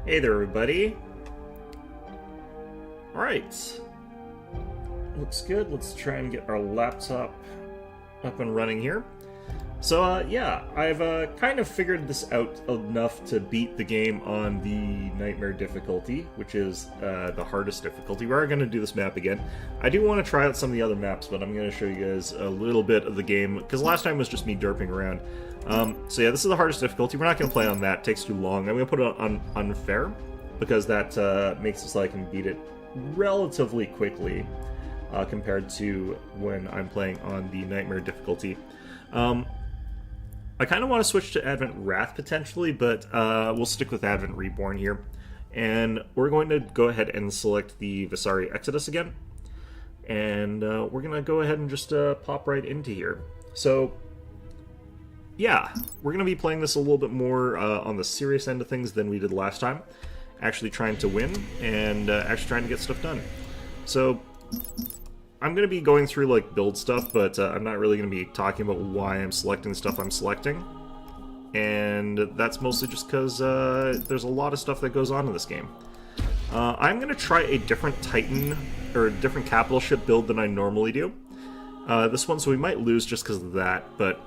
Hey there, everybody. Alright. Looks good. Let's try and get our laptop up and running here. So, yeah, I've kind of figured this out enough to beat the game on the Nightmare difficulty, which is the hardest difficulty. We are going to do this map again. I do want to try out some of the other maps, but I'm going to show you guys a little bit of the game, because last time was just me derping around. So yeah, this is the hardest difficulty. We're not going to play on that. It takes too long. I'm going to put it on unfair, because that makes it so I can beat it relatively quickly compared to when I'm playing on the Nightmare difficulty. I kind of want to switch to Advent Wrath potentially, but we'll stick with Advent Reborn here. And we're going to go ahead and select the Visari Exodus again. And we're going to go ahead and just pop right into here. So, yeah, we're going to be playing this a little bit more on the serious end of things than we did last time. Actually trying to win and actually trying to get stuff done. So, I'm going to be going through like build stuff, but I'm not really going to be talking about why I'm selecting the stuff I'm selecting. And that's mostly just because there's a lot of stuff that goes on in this game. I'm going to try a different Titan, or a different capital ship build than I normally do. This one, so we might lose just because of that, but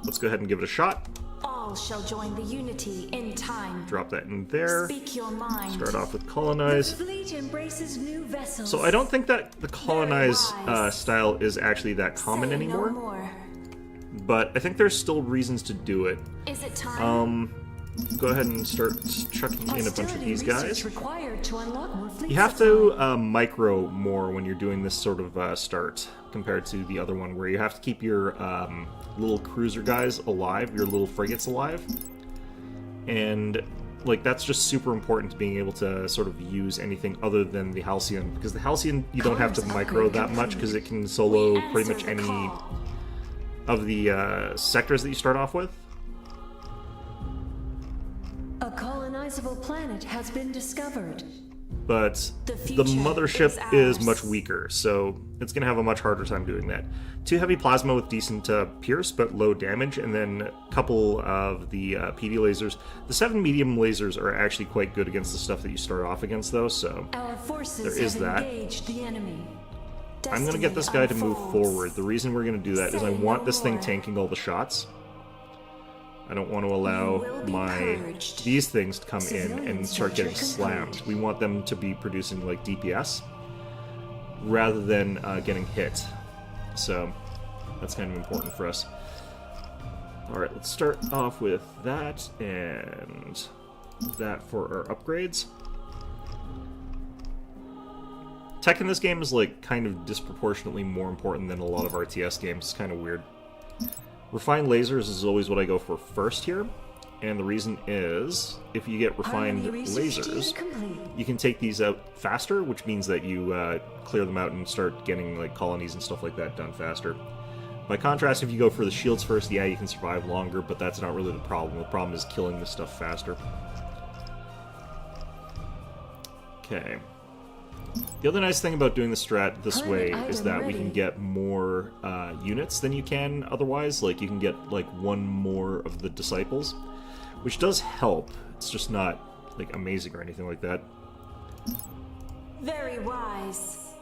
let's go ahead and give it a shot. All shall join the unity in time. Drop that in there. Speak your mind. Start off with colonize. The fleet embraces new vessels. So I don't think that the colonize style is actually that common anymore. No more. But I think there's still reasons to do it. Is it time? Go ahead and start chucking in a bunch of these guys. Required to unlock more fleet You have to micro more when you're doing this sort of start compared to the other one, where you have to keep your little cruiser guys alive, your little frigates alive. And like that's just super important to being able to sort of use anything other than the Halcyon, because the Halcyon you don't have to micro that much because it can solo pretty much any of the sectors that you start off with. A colonizable planet has been discovered. But the mothership is much weaker, so it's going to have a much harder time doing that. 2 heavy plasma with decent pierce, but low damage, and then a couple of the PD lasers. The 7 medium lasers are actually quite good against the stuff that you start off against, though, so Our forces there is have that. engaged the enemy. I'm going to get this guy to move forward. The reason we're going to do that is I want this thing tanking all the shots. I don't want to allow these things to come in and start getting slammed. We want them to be producing like DPS rather than getting hit. So that's kind of important for us. Alright, let's start off with that and that for our upgrades. Tech in this game is like kind of disproportionately more important than a lot of RTS games. It's kind of weird. Refined lasers is always what I go for first here, and the reason is, if you get refined lasers, you can take these out faster, which means that you clear them out and start getting like colonies and stuff like that done faster. By contrast, if you go for the shields first, yeah, you can survive longer, but that's not really the problem. The problem is killing this stuff faster. Okay. The other nice thing about doing the strat this way is that we can get more units than you can otherwise. Like, you can get, like, 1 more of the disciples, which does help. It's just not, like, amazing or anything like that. Very wise.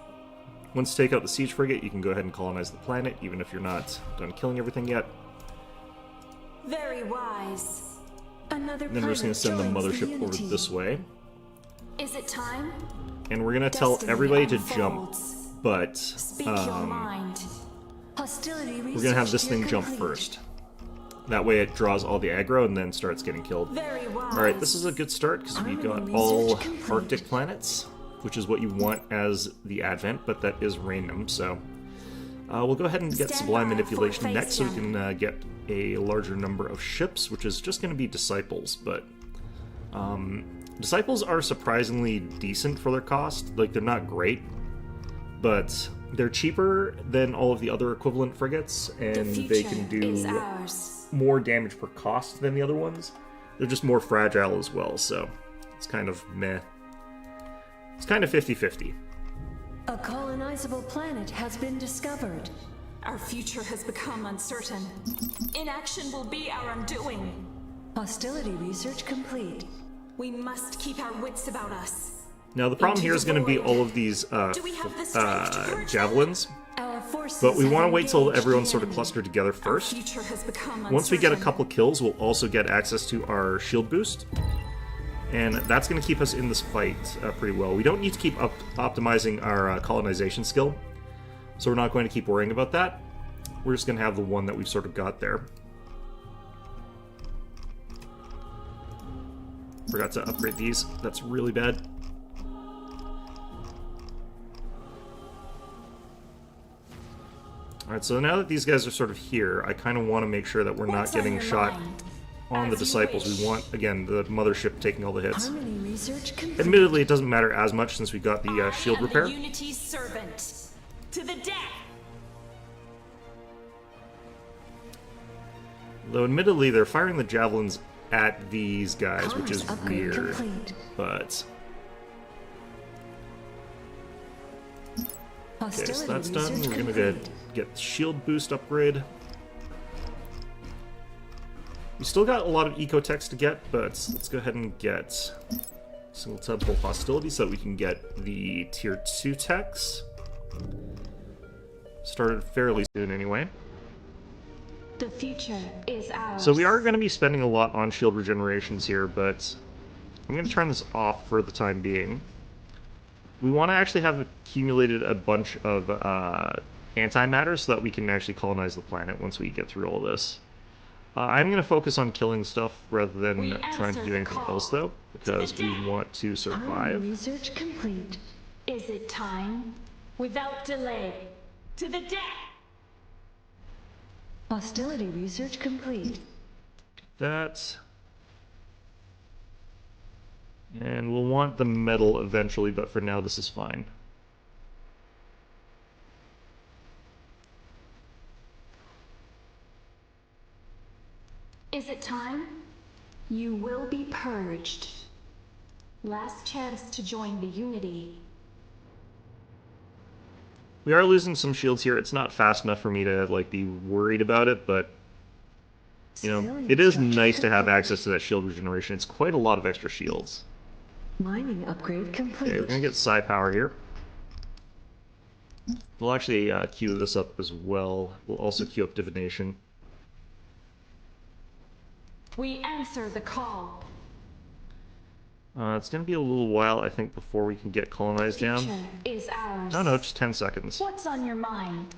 Once you take out the siege frigate, you can go ahead and colonize the planet, even if you're not done killing everything yet. Very wise. Another and then we're just going to send the mothership over this way. Is it time? And we're going to tell everybody to jump, but Speak your mind. Hostility we're going to have this thing jump first. That way it draws all the aggro and then starts getting killed. Very wise. Alright, this is a good start because we've got all Arctic planets, which is what you want as the Advent, but that is random, so we'll go ahead and get Sublime Manipulation next so we can get a larger number of ships, which is just going to be Disciples, but Disciples are surprisingly decent for their cost. Like, they're not great, but they're cheaper than all of the other equivalent frigates, and they can do more damage per cost than the other ones. They're just more fragile as well, so it's kind of meh. It's kind of 50-50. A colonizable planet has been discovered. Our future has become uncertain. Inaction will be our undoing. Hostility research complete. We must keep our wits about us. Now the problem Into here is the going to be void. all of these Do we have the strength to purge them? javelins, Our forces but we have want to wait till engaged everyone's the sort of enemy. clustered together Our first. future has become Once we get a uncertain. couple kills, we'll also get access to our shield boost, and that's going to keep us in this fight pretty well. We don't need to keep optimizing our colonization skill, so we're not going to keep worrying about that. We're just going to have the one that we've sort of got there. Forgot to upgrade these. That's really bad. Alright, so now that these guys are sort of here, I kind of want to make sure that we're not What's on getting your shot mind? on the As you disciples. wish. We want, again, the mothership taking all the hits. Harmony research complete. Admittedly, it doesn't matter as much since we got the shield repair. The Unity's servant. To the death. Though admittedly, they're firing the javelins at these guys, which is Commerce upgrade weird. complete. But okay, Hostility so that's done. research We're gonna complete. get the shield boost upgrade. We still got a lot of eco techs to get, but let's go ahead and get single temple hostility so that we can get the tier 2 techs. Started fairly soon anyway. The future is ours. So we are going to be spending a lot on shield regenerations here, but I'm going to turn this off for the time being. We want to actually have accumulated a bunch of antimatter so that we can actually colonize the planet once we get through all this. I'm going to focus on killing stuff rather than trying to do anything else, though, because we want to Harmony survive. research complete. Is it time? Without delay. To the death. Hostility research complete. That. And we'll want the metal eventually, but for now this is fine. Is it time? You will be purged. Last chance to join the Unity. We are losing some shields here. It's not fast enough for me to like be worried about it, but you know, Civilian it is structure nice to have complete. access to that shield regeneration. It's quite a lot of extra shields. Mining upgrade complete. Okay, we're gonna get psi power here. We'll actually queue this up as well. We'll also queue up divination. We answer the call. It's gonna be a little while, I think, before we can get colonized down. Future is ours. No, just 10 seconds. What's on your mind?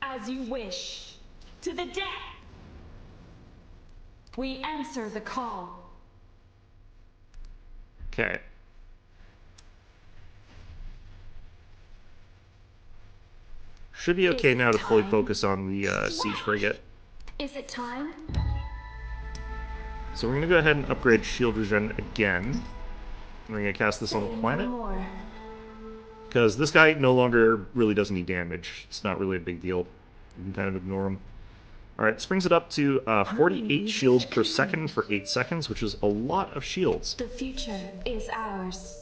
As you wish. To the death. We answer the call. Okay. Should be okay now to fully focus on the siege frigate. Is it time? So we're gonna go ahead and upgrade shield regen again. We're gonna cast this on Say the no planet. more. Because this guy no longer really does any damage. It's not really a big deal. You can kind of ignore him. Alright, this brings it up to 48 shields per second for 8 seconds, which is a lot of shields. The future is ours.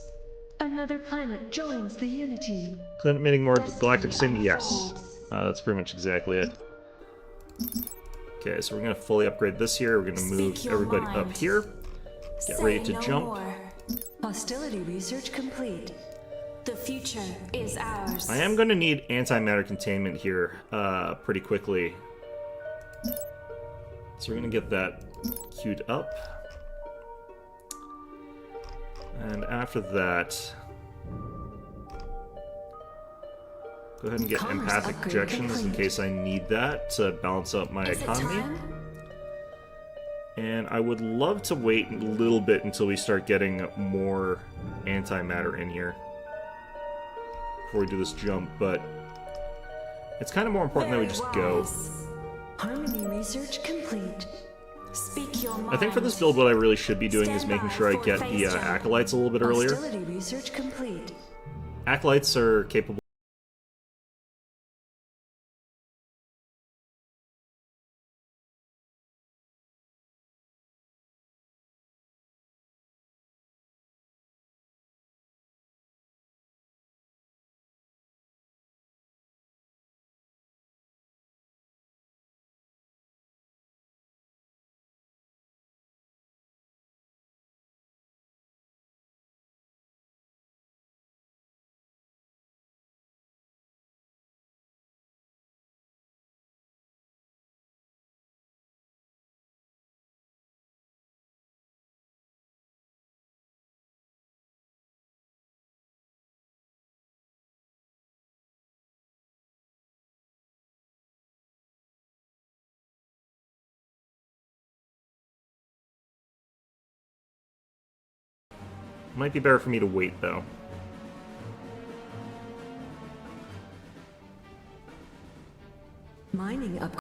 Another planet joins the Unity. Emitting more galactic Destiny sin? Yes. unfolds. That's pretty much exactly it. Okay, so we're going to fully upgrade this here. We're going to move Speak your everybody mind. up here. Get Say ready to no jump. more. Hostility research complete. The future is ours. I am going to need antimatter containment here pretty quickly. So we're going to get that queued up. And after that, go ahead and get Commerce empathic upgrade projections in complete. case I need that to balance out my Is it economy. time? And I would love to wait a little bit until we start getting more antimatter in here before we do this jump, but it's kind of more important that we Very just go. wise. Harmony research complete. Speak your mind. I think for this build what I really should be doing is Stand making by sure I for get phase the jump. acolytes a little bit earlier. Hostility research complete. Acolytes are capable Might be better for me to wait, though. Mining up.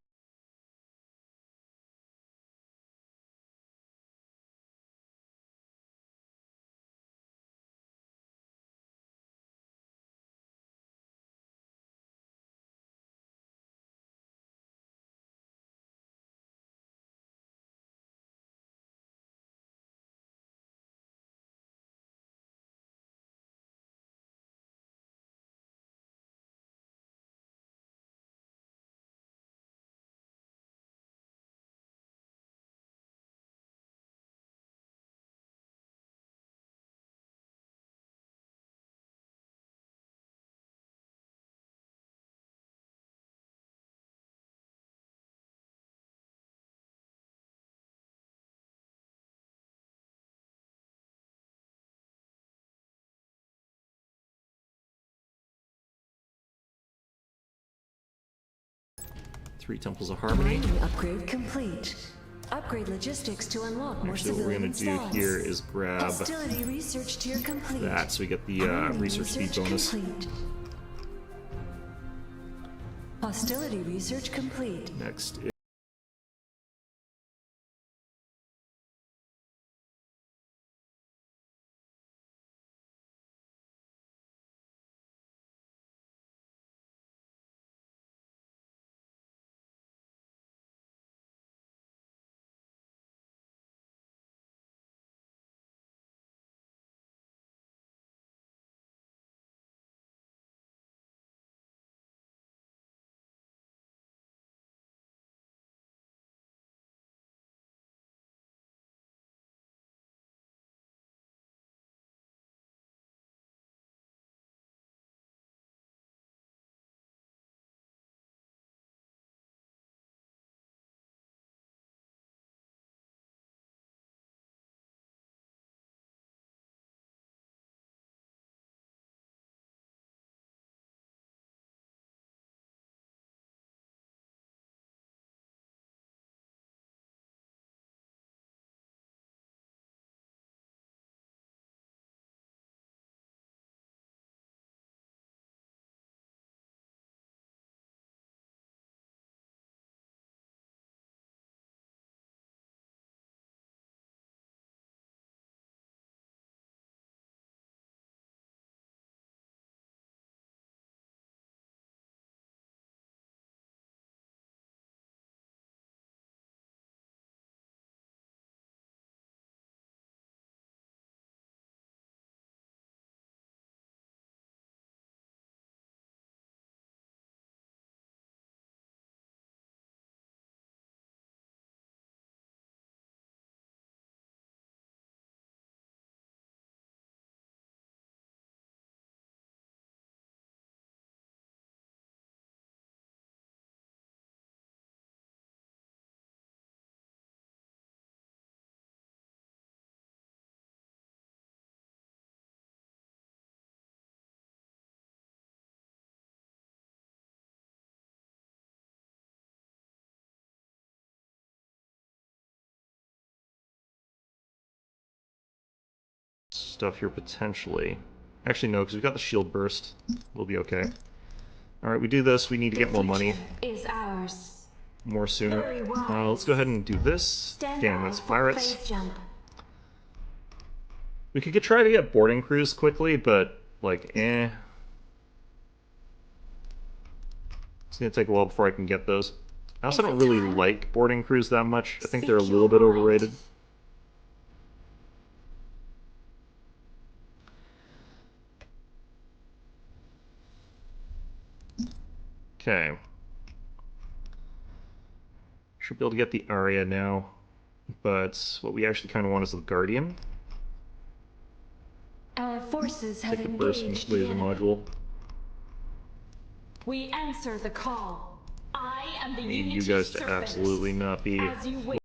Three Temples of Harmony. Mining upgrade complete. Upgrade logistics to unlock more Actually, what we're civilian going to do slots. here is grab Hostility research tier complete. that, so we get the Mining research speed bonus. Complete. Hostility research complete. Next is stuff here potentially. Actually, no, because we've got the shield burst. We'll be okay. Alright, we do this. We need to get more money. Is ours. More sooner. Very wise. Let's go ahead and do this. Stand Damn, by that's for pirates. phase jump. We could try to get boarding crews quickly, but, like, eh. It's gonna take a while before I can get those. I also Is don't it really time? like boarding crews that much. I think Speak they're a your little bit mind. overrated. Okay. Should be able to get the Aria now, but what we actually kind of want is the Guardian. Our forces have Take the burst engaged laser the enemy. module. We answer the call. I am the I need you Unity guys to Serpent. absolutely not be As you wish.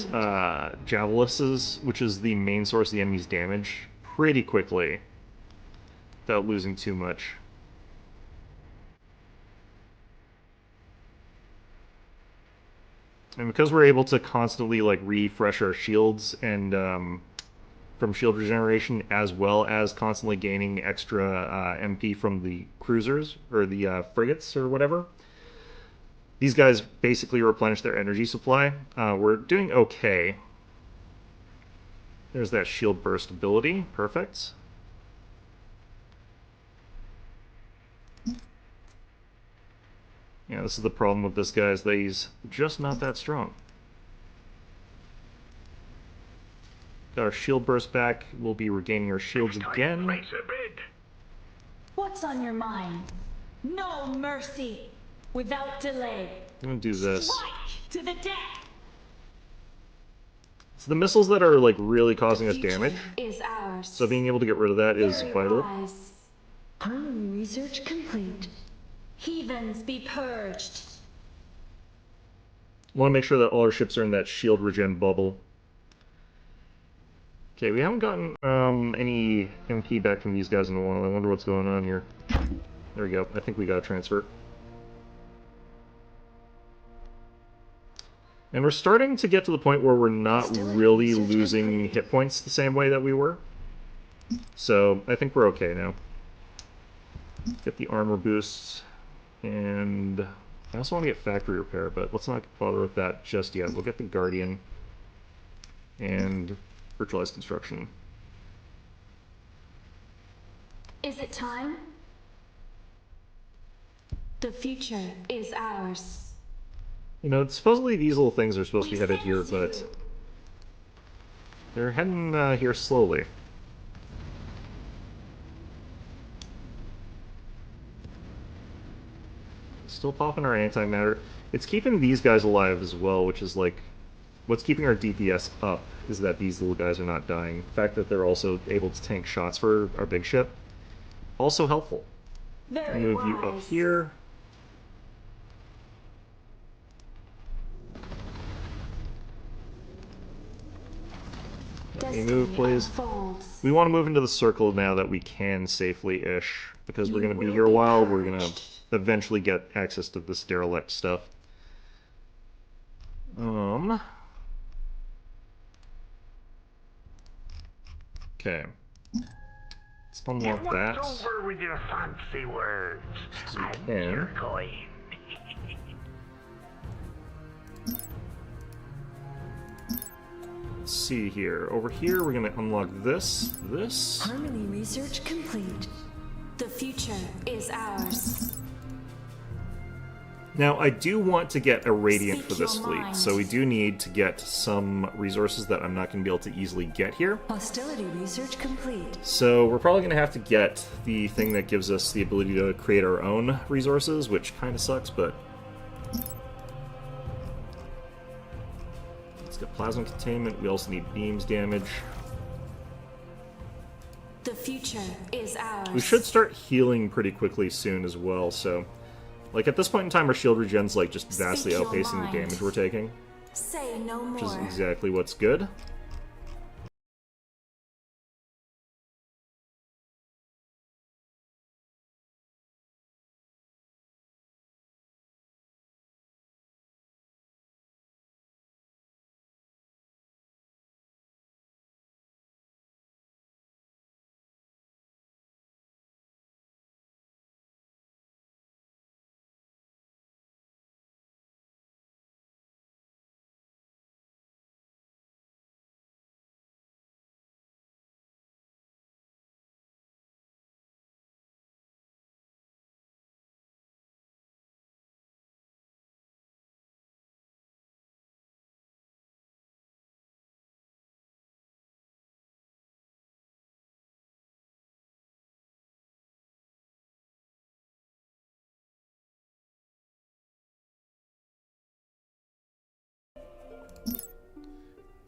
Javelises, which is the main source of the enemy's damage, pretty quickly without losing too much. And because we're able to constantly like refresh our shields and from shield regeneration, as well as constantly gaining extra MP from the cruisers or the frigates or whatever, these guys basically replenish their energy supply. We're doing okay. There's that shield burst ability. Perfect. Yeah, this is the problem with this guy, is that he's just not that strong. Got our shield burst back. We'll be regaining our shields again. What's on your mind? No mercy. Without delay. I'm gonna do this. Strike to the death. So the missiles that are like really causing The us damage. future is ours. So being able to get rid of that is Very vital. wise. Primary research complete. Heathens be purged. Want to make sure that all our ships are in that shield regen bubble. Okay, we haven't gotten any MP back from these guys in a while. I wonder what's going on here. There we go. I think we got a transfer. And we're starting to get to the point where we're not really losing hit points the same way that we were. So I think we're okay now. Get the armor boosts. And I also want to get factory repair, but let's not bother with that just yet. We'll get the Guardian and virtualized construction. Is it time? The future is ours. You know, supposedly these little things are supposed to be We headed here, sense but you. they're heading here slowly. Still popping our antimatter. It's keeping these guys alive as well, which is like what's keeping our DPS up, is that these little guys are not dying. The fact that they're also able to tank shots for our big ship, also helpful. Very Move you up wise. here. Destiny Move, please. unfolds. We want to move into the circle now that we can safely-ish, because we're You going to be will here a be while. We're going to purged. eventually get access to this derelict stuff. Okay. Let's unlock that. What's over with your fancy words? And you're going. Let's see here. Over here, we're going to unlock this. Harmony research complete. The future is ours. Now, I do want to get a Radiant for Speak this your fleet, mind. so we do need to get some resources that I'm not going to be able to easily get here. Hostility research complete. So we're probably going to have to get the thing that gives us the ability to create our own resources, which kind of sucks, but... Let's get plasma containment. We also need beams damage. The future is ours. We should start healing pretty quickly soon as well, so... Like, at this point in time, our shield regen's, like, just vastly Speak your outpacing the mind. damage we're taking, Say no more. which is exactly what's good.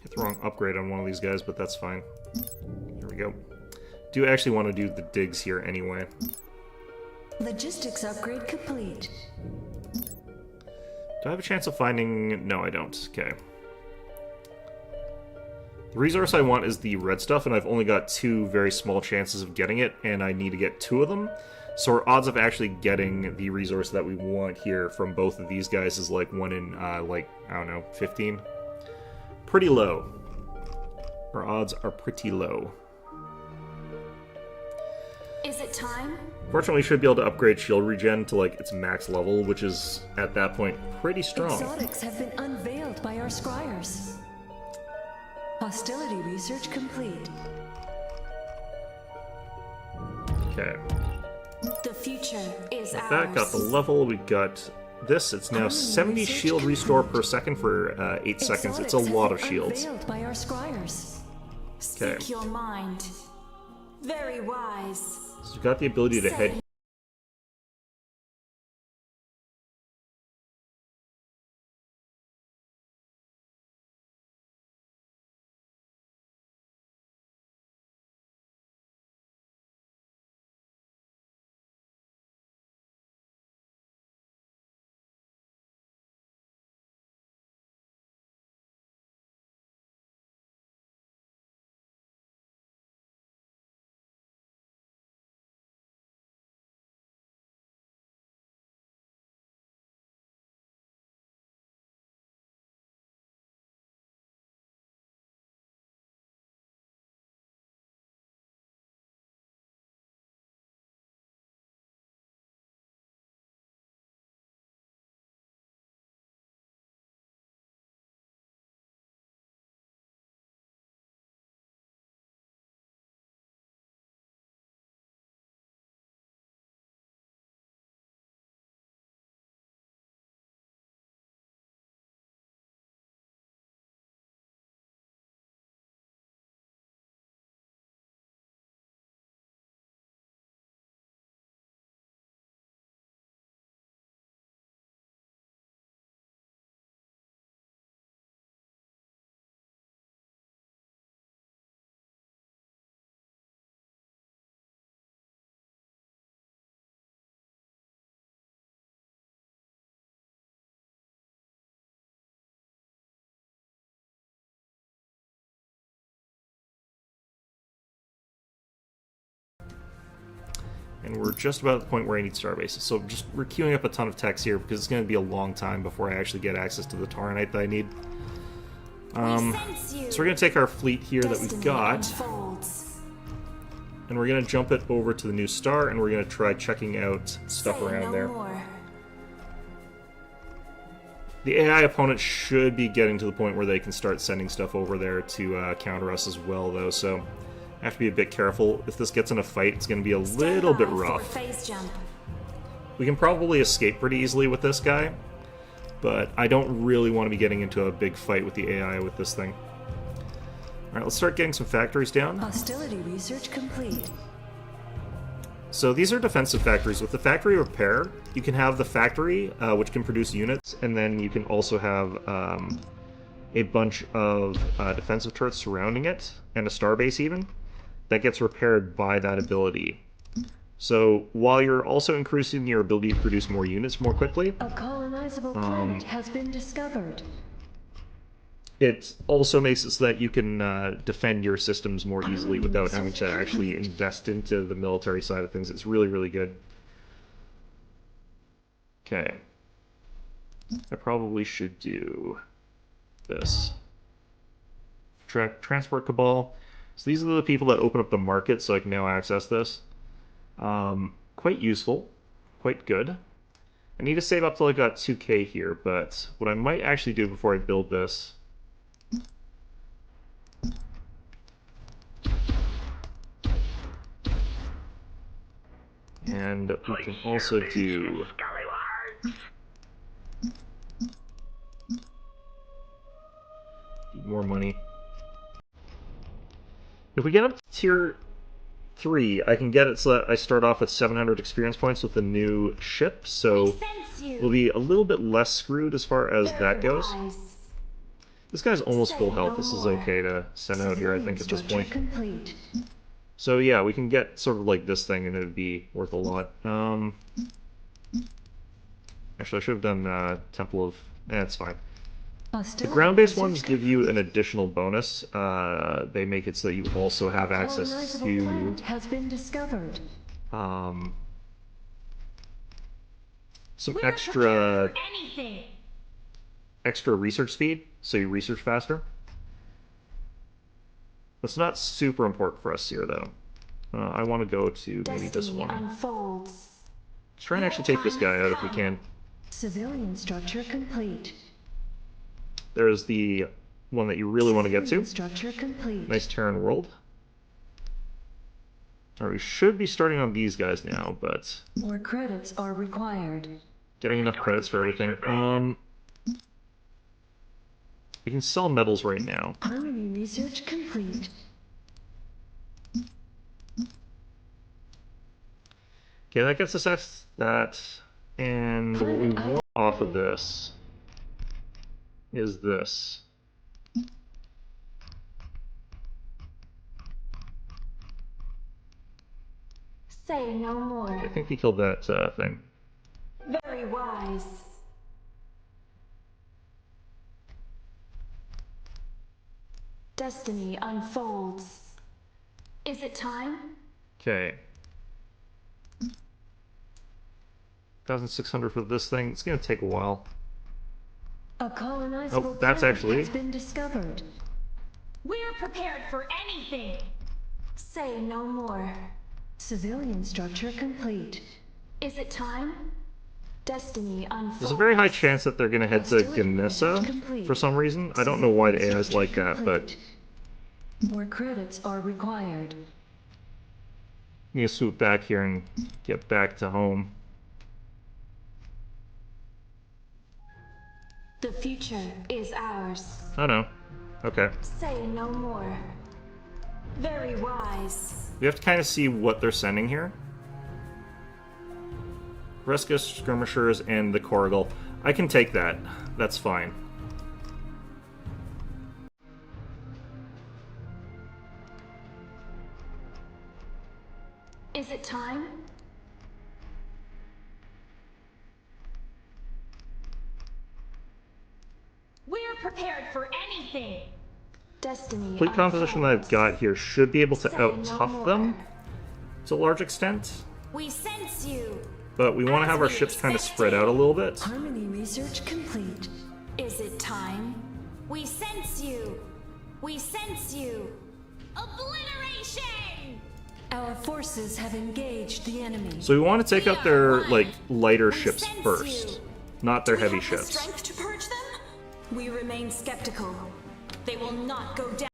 Hit the wrong upgrade on one of these guys, but that's fine. Here we go. Do actually want to do the digs here anyway. Logistics upgrade complete. Do I have a chance of finding... No, I don't. Okay. The resource I want is the red stuff, and I've only got 2 very small chances of getting it, and I need to get 2 of them. So our odds of actually getting the resource that we want here from both of these guys is like 1 in, like, I don't know, 15? Pretty low. Our odds are pretty low. Is it time? Fortunately, we should be able to upgrade shield regen to, like, its max level, which is, at that point, pretty strong. Exotics have been unveiled by our scryers. Hostility research complete. Okay. The future is ours. That got the level, we got this. It's now 70 shield restore per second for 8 seconds. It's a lot of shields. Unveiled by our scryers. Okay. Speak your mind. Very wise. So we've got the ability to head. And we're just about at the point where I need starbases. So we're queuing up a ton of techs here because it's going to be a long time before I actually get access to the Tauronite that I need. So we're going to take our fleet here that we've got, and we're going to jump it over to the new star, and we're going to try checking out stuff around there. The AI opponent should be getting to the point where they can start sending stuff over there to counter us as well, though, so I have to be a bit careful. If this gets in a fight, it's going to be a little bit rough. We can probably escape pretty easily with this guy, but I don't really want to be getting into a big fight with the AI with this thing. Alright, let's start getting some factories down. Hostility research complete. So these are defensive factories. With the factory repair, you can have the factory, which can produce units, and then you can also have a bunch of defensive turrets surrounding it, and a starbase even, that gets repaired by that ability. So while you're also increasing your ability to produce more units more quickly, A colonizable planet has been discovered. it also makes it so that you can defend your systems more easily without having to actually invest into the military side of things. It's really, really good. Okay. I probably should do this. Transport Cabal. So these are the people that open up the market, so I can now access this. Quite useful. Quite good. I need to save up till I got 2k here, but what I might actually do before I build this... And we can also do... Need more money. If we get up to tier 3, I can get it so that I start off with 700 experience points with the new ship, so we'll be a little bit less screwed as far as that goes. This guy's almost full health. This is okay to send out here, I think, at this point. So yeah, we can get sort of like this thing and it would be worth a lot. Actually, I should have done Temple of... it's fine. The ground-based ones give you an additional bonus. They make it so that you also have access to has been discovered. some extra research speed, so you research faster. That's not super important for us here, though. I want to go to maybe this one. Unfolds. Let's try and actually take this guy out if we can. Civilian structure complete. There's the one that you really want to get to. Structure complete. Nice Terran world. Alright, we should be starting on these guys now, but More credits are required. getting enough credits for everything. We can sell metals right now. Harmony research complete. Okay, that gets us that. And what we want off of this is this. Say no more. I think we killed that thing. Very wise. Destiny unfolds. Is it time? Okay. 1,600 for this thing. It's gonna take a while. A colonizable Oh, that's planet actually- has been discovered. We're prepared for anything. Say no more. Civilian structure complete. Is it time? Destiny unfolds. There's a very high chance that they're gonna head to Ganissa for some reason. I don't know why the AI is like that, but More credits are required. I'm gonna swoop back here and get back to home. The future is ours. Oh no. Okay. Say no more. Very wise. We have to kind of see what they're sending here. Rescue skirmishers and the Korrigal. I can take that. That's fine. Is it time? We're prepared for anything. Destiny. Fleet composition that I've got here should be able to out-tough them to a large extent, We sense you. but we want to have our ships kind of spread out a little bit. Harmony research complete. Is it time? We sense you. We sense you. Obliteration! Our forces have engaged the enemy. So we want to take out their, like, lighter We ships sense first, you. not their Do we heavy have the ships. strength to purge them? We remain skeptical. They will not go down.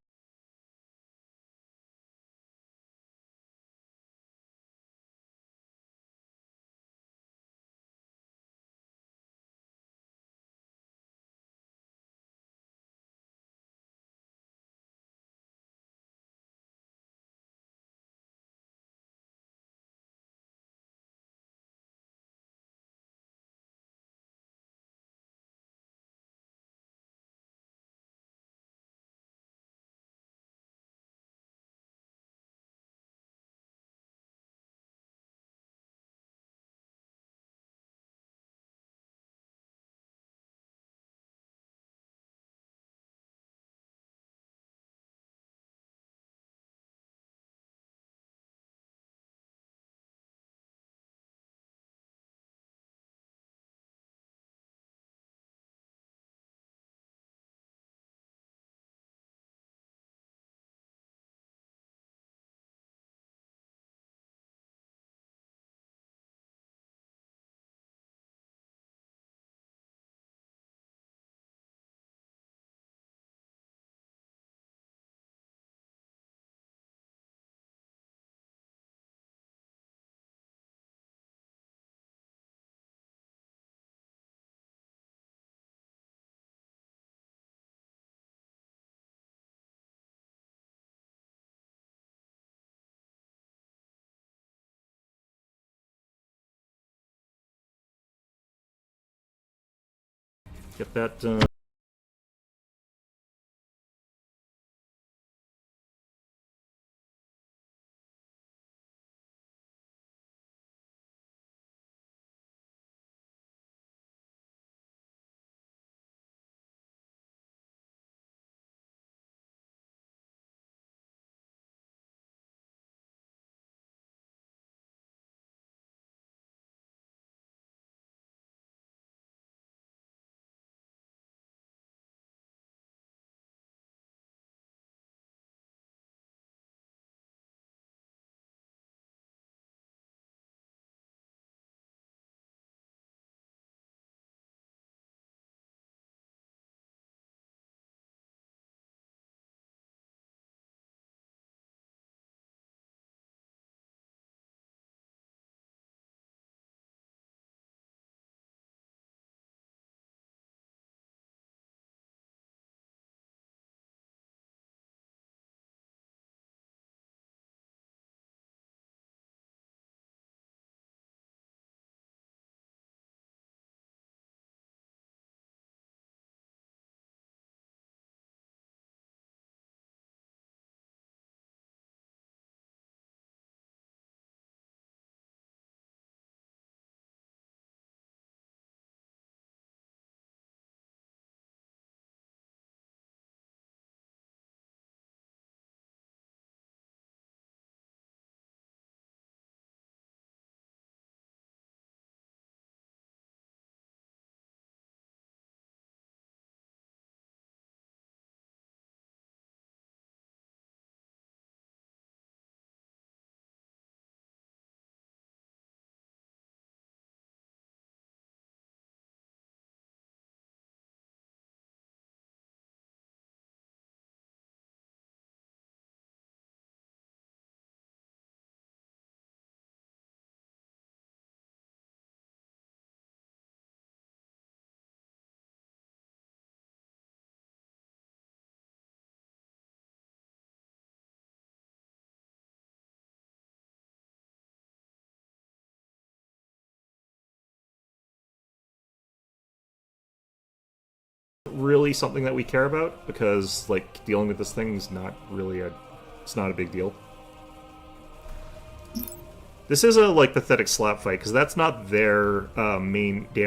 Get that really something that we care about, because, like, dealing with this thing is not really it's not a big deal. This is a, like, pathetic slap fight, because that's not their main damage.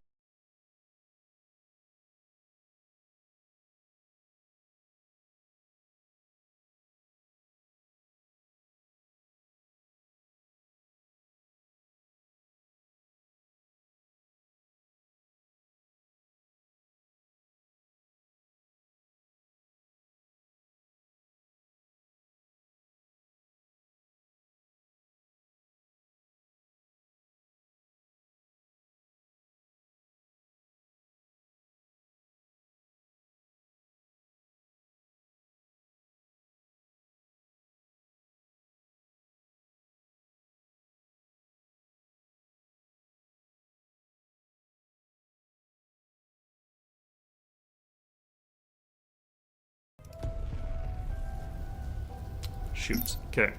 Shoot. Okay.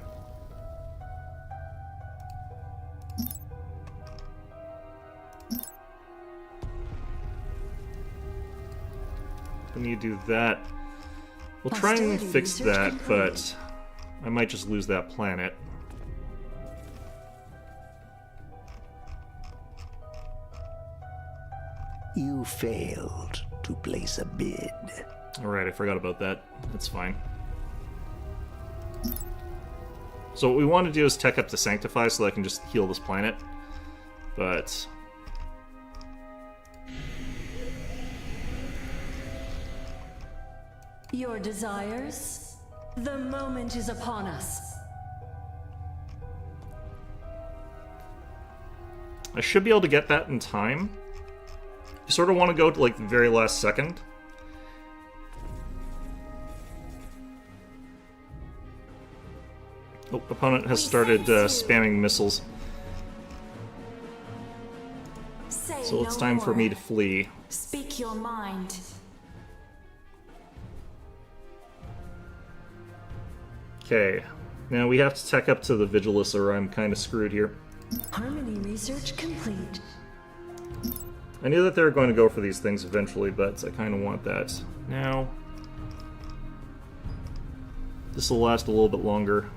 When you do that, we'll try and fix that, but I might just lose that planet. You failed to place a bid. Alright, I forgot about that. That's fine. So what we want to do is tech up to Sanctify so that I can just heal this planet. But... Your desires? The moment is upon us. I should be able to get that in time. You sort of want to go to, like, the very last second. Oh, opponent has started spamming missiles. So it's time for me to flee. Speak your mind. Okay, now we have to tech up to the Vigilus or I'm kind of screwed here. Harmony research complete. I knew that they were going to go for these things eventually, but I kind of want that now. This will last a little bit longer.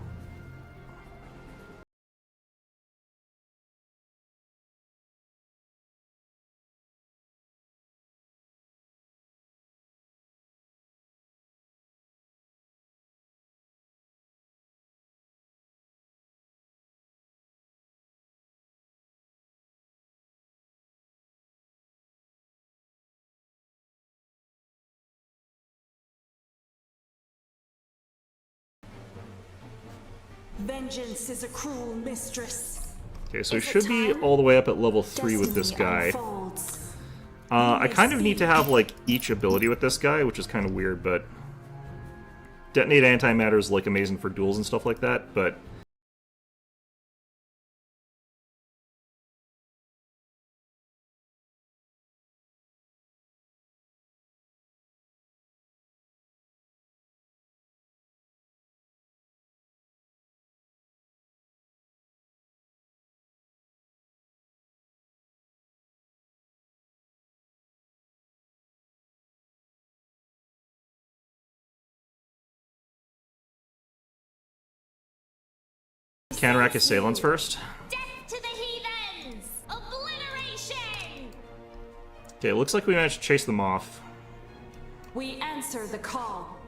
Vengeance is a cruel mistress. Okay, so we should be all the way up at level 3 with this guy. I kind of need to have, like, each ability with this guy, which is kind of weird, but... Detonate antimatter is, like, amazing for duels and stuff like that, but... Counteract assailants first. Death to the heathens! Obliteration! Okay, it looks like we managed to chase them off. We answer the call.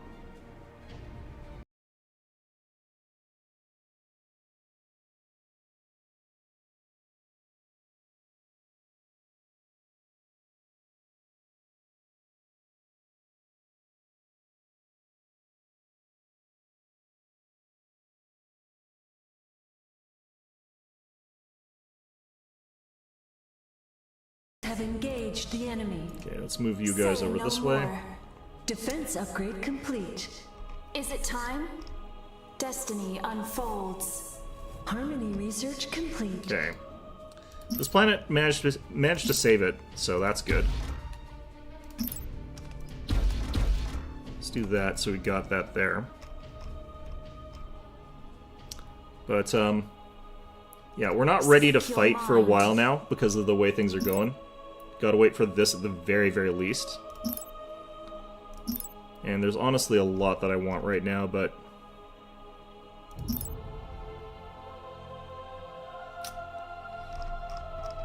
Have engaged the enemy. Okay, let's move you guys Say over no this way. more. Defense upgrade complete. Is it time? Destiny unfolds. Harmony research complete. Okay. This planet managed to save it, so that's good. Let's do that so we got that there. But, yeah, we're not ready to fight for a while now because of the way things are going. Gotta wait for this at the very, very least. And there's honestly a lot that I want right now, but...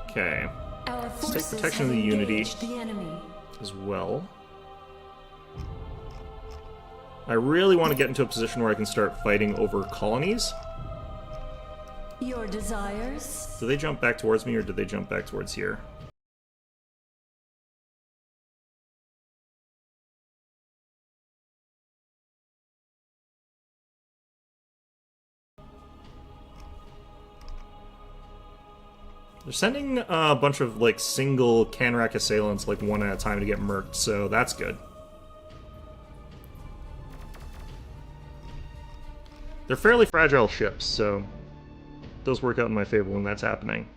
Okay. Let's take protection of the Unity as well. I really want to get into a position where I can start fighting over colonies. Your desires? Do they jump back towards me, or do they jump back towards here? They're sending a bunch of, like, single Canrack assailants, like, one at a time to get murked, so that's good. They're fairly fragile ships, so it does work out in my favor when that's happening.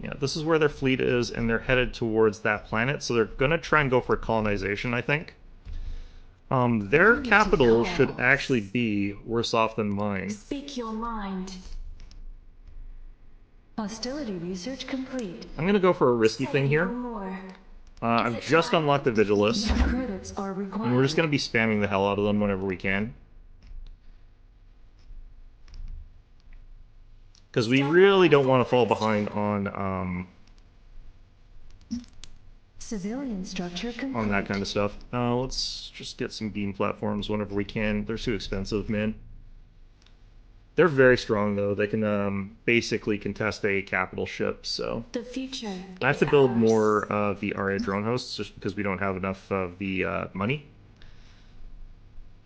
Yeah, this is where their fleet is, and they're headed towards that planet, so they're gonna try and go for colonization, I think. Their capital should actually be worse off than mine. Speak your mind. Hostility research complete. I'm gonna go for a risky thing here. I've just unlocked the Vigilus, Credits are required. and we're just gonna be spamming the hell out of them whenever we can. Because we really don't want to fall behind on Civilian structure complete. on that kind of stuff. Let's just get some beam platforms whenever we can. They're too expensive, man. They're very strong, though. They can basically contest a capital ship, so... The future. I have to build more of the Aria drone hosts, just because we don't have enough of the money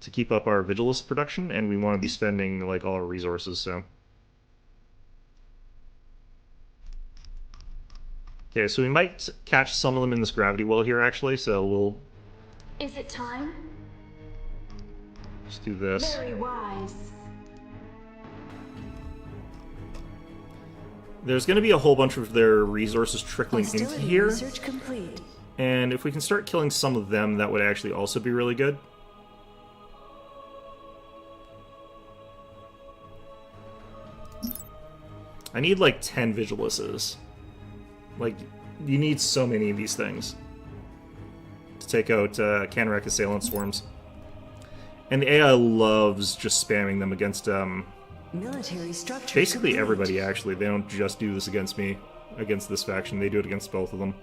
to keep up our Vigilus production, and we want to be spending, like, all our resources, so... Okay, so we might catch some of them in this gravity well here, actually, so we'll... Is it time? Just do this. Very wise. There's going to be a whole bunch of their resources trickling into Hostility here, research complete. and if we can start killing some of them, that would actually also be really good. I need like 10 Vigiluses. Like, you need so many of these things to take out Canarac Assailant Swarms. And the AI loves just spamming them against Military structure basically complete. everybody, actually. They don't just do this against me, against this faction. They do it against both of them.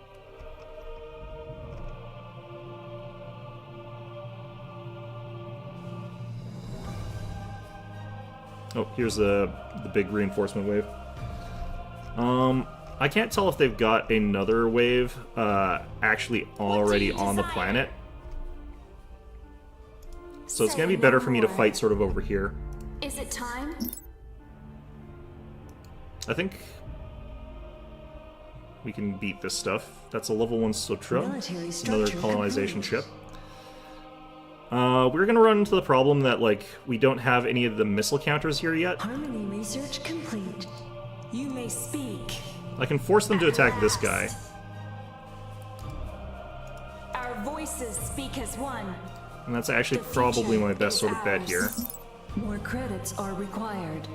Oh, here's the big reinforcement wave. I can't tell if they've got another wave actually already on the planet. So it's going to be better for me to fight sort of over here. Is it time? I think we can beat this stuff. That's a level 1 Sutra, Military another structure colonization complete. ship. We're going to run into the problem that, like, we don't have any of the missile counters here yet. Harmony research complete. You may speak. I can force them to attack this guy. Our voices speak as one. And that's actually probably my best sort of bet here. More credits are required.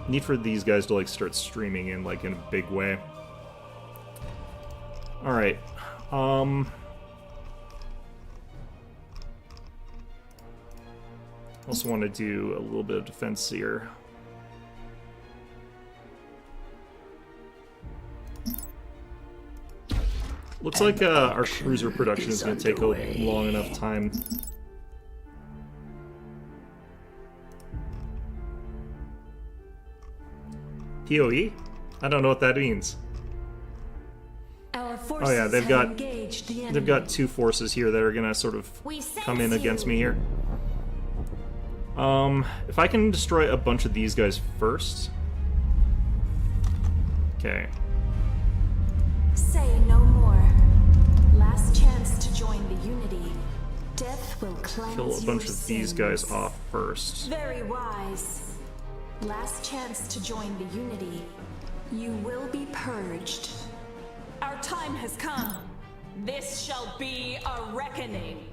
Need for these guys to, like, start streaming in, like, in a big way. Alright. Also want to do a little bit of defense here. Looks like our cruiser production is going to take a long enough time. PoE? I don't know what that means. Our forces Oh yeah, they've got engaged the enemy. they've got two forces here that are gonna sort of come in against me here. If I can destroy a bunch of these guys first. Okay. Say no more. Last chance to join the Unity. Death will cleanse Kill a bunch your of these sins. guys off first. Very wise. Last chance to join the Unity. You will be purged. Our time has come. This shall be a reckoning.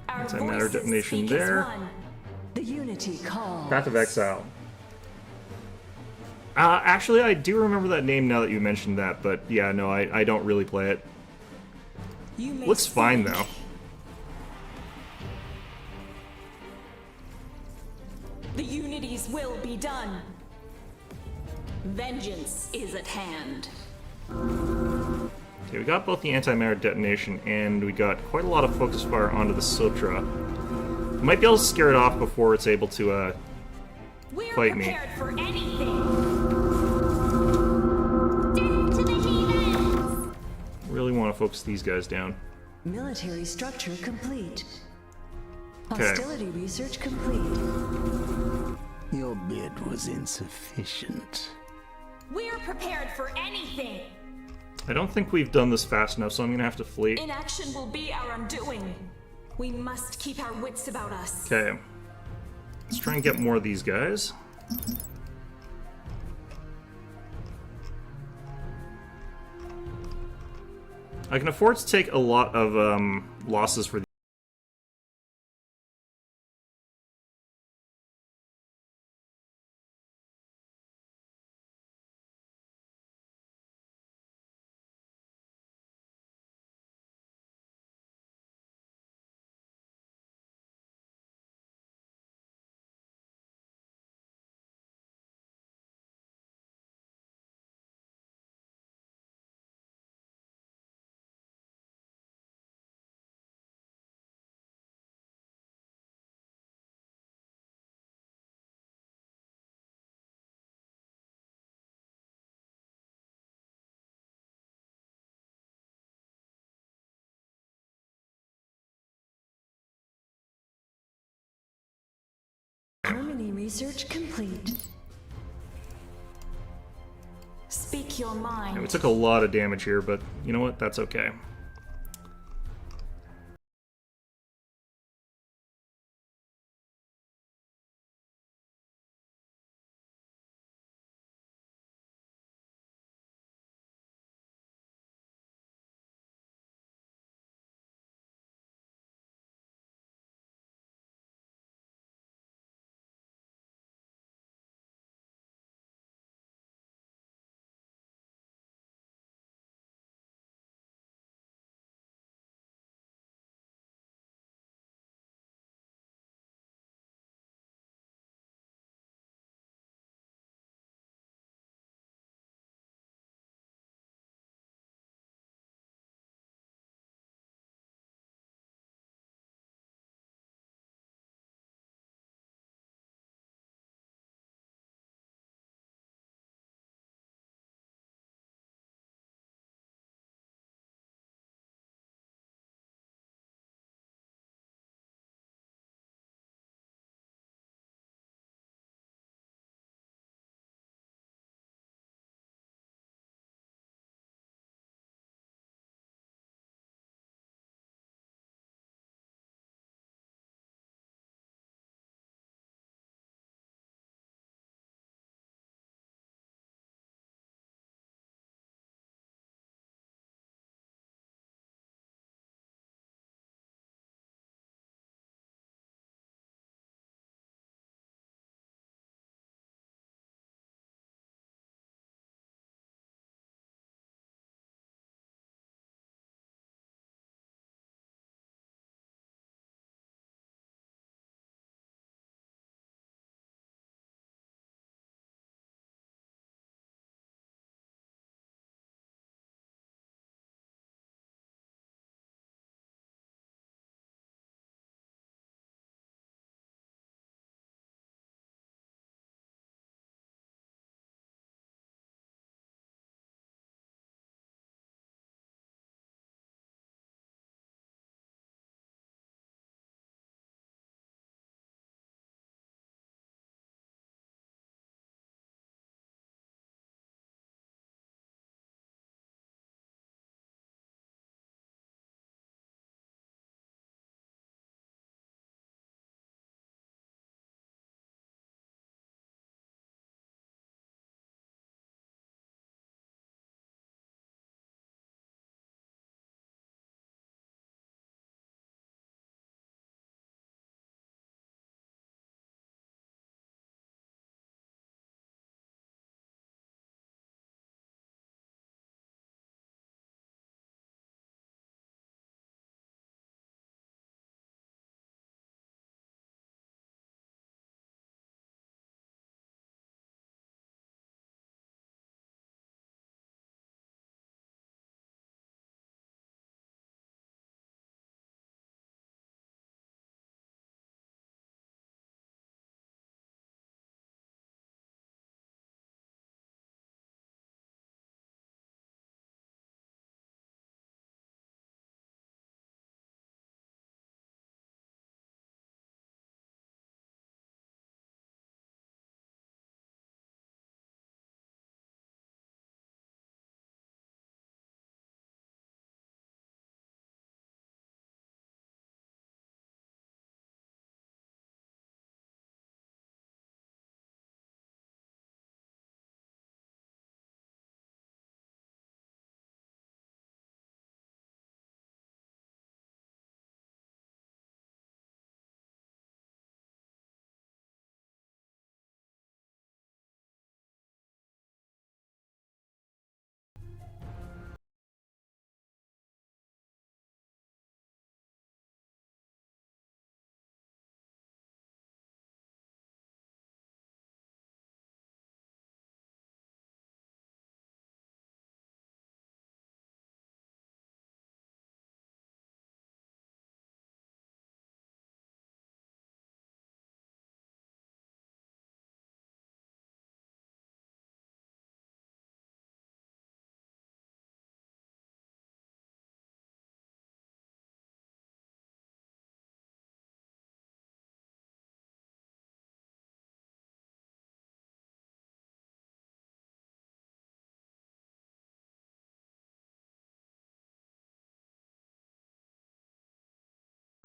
Our Anti-matter voices detonation speak as there. one. The Unity calls. Path of Exile. Actually, I do remember that name now that you mentioned that, but yeah, no, I don't really play it. You may Looks fine, think. though. The Unity's will be done. Vengeance is at hand. Okay, we got both the antimatter detonation, and we got quite a lot of focus fire onto the Sutra. Might be able to scare it off before it's able to, We're fight me. prepared for anything. Death to the heathens! Really want to focus these guys down. Military structure complete. Okay. Hostility research complete. Your bid was insufficient. We're prepared for anything. I don't think we've done this fast enough, so I'm gonna have to flee. Inaction will be our undoing. We must keep our wits about us. Okay. Let's try and get more of these guys. I can afford to take a lot of losses for Harmony research complete. Speak your mind. We took a lot of damage here, but you know what? That's okay.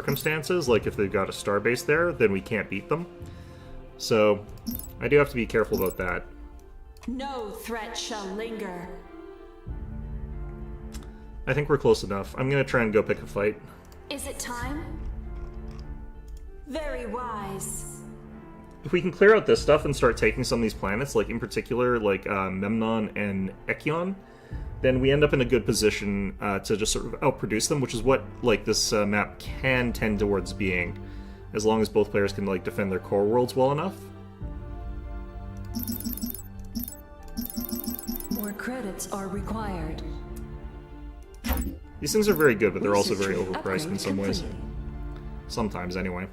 circumstances, like if they've got a starbase there, then we can't beat them. So I do have to be careful about that. No threat shall linger. I think we're close enough. I'm gonna try and go pick a fight. Is it time? Very wise. If we can clear out this stuff and start taking some of these planets, like in particular, like Memnon and Echion, then we end up in a good position to just sort of outproduce them, which is what like this map can tend towards being, as long as both players can like defend their core worlds well enough. More credits are required. These things are very good, but they're also very Research overpriced in upgrade some ways. complete. Sometimes, anyway.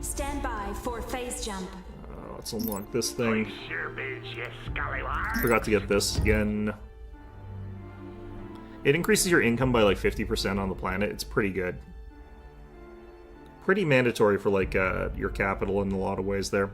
Stand by for phase jump. Let's unlock this thing. Sure bids, you scallywag. Forgot to get this again. It increases your income by like 50% on the planet. It's pretty good. Pretty mandatory for like your capital in a lot of ways there.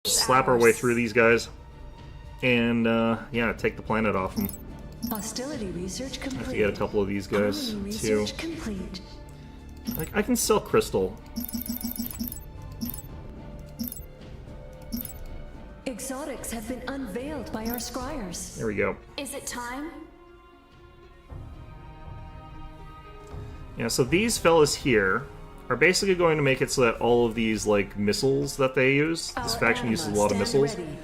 Slap our way through these guys. And, yeah, take the planet off them. Hostility research complete. I have to get a couple of these guys, Colony too. research complete. Like, I can sell crystal. Exotics have been unveiled by our scryers. There we go. Is it time? Yeah, so these fellas here are basically going to make it so that all of these, like, missiles that they use, this Our faction uses a anima lot of stand missiles, ready.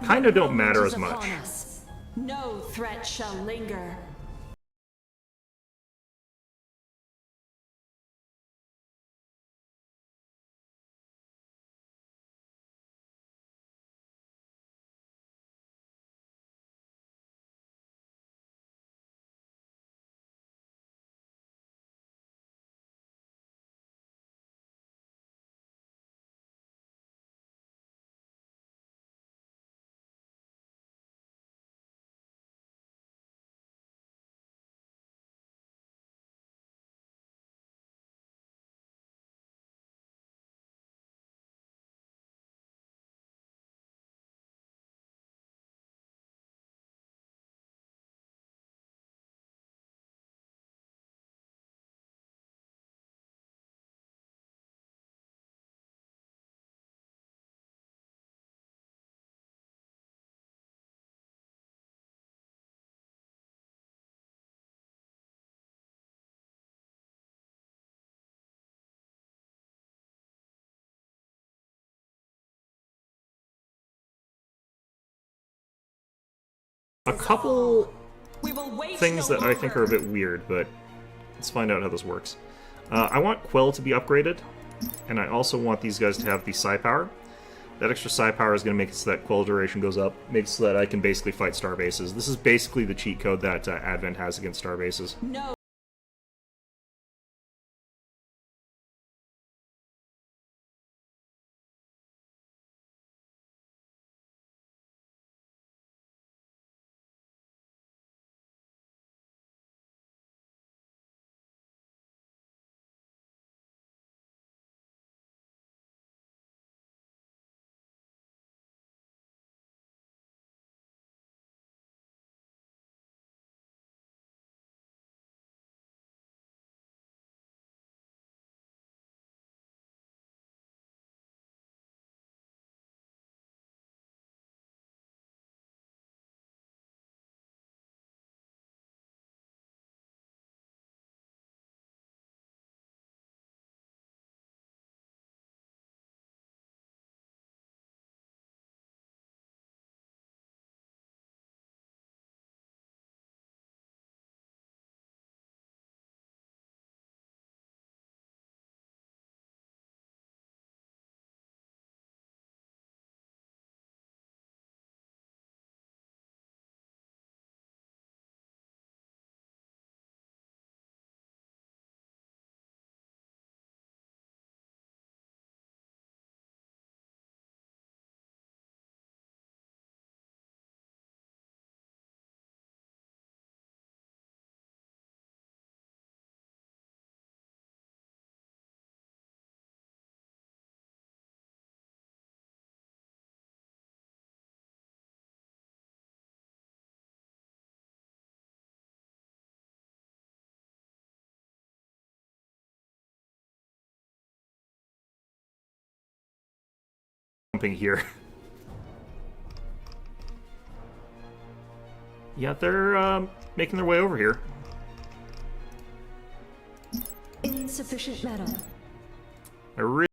kind of don't matter Is as much. upon us. No threat shall linger. a couple We will wait things no that I think are a longer. bit weird, but let's find out how this works. I want Quell to be upgraded, and I also want these guys to have the Psi Power. That extra Psi Power is going to make it so that Quell duration goes up, makes it so that I can basically fight Starbases. This is basically the cheat code that Advent has against Starbases. No. Jumping here. Yeah, they're making their way over here. Insufficient metal. I really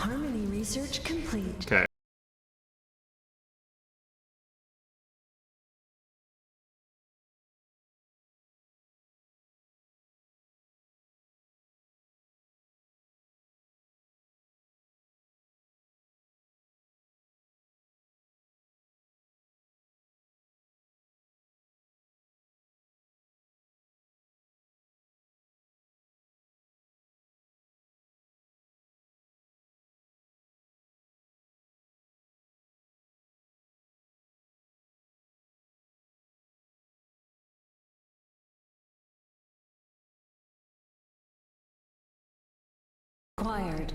Harmony research complete. Okay. Acquired.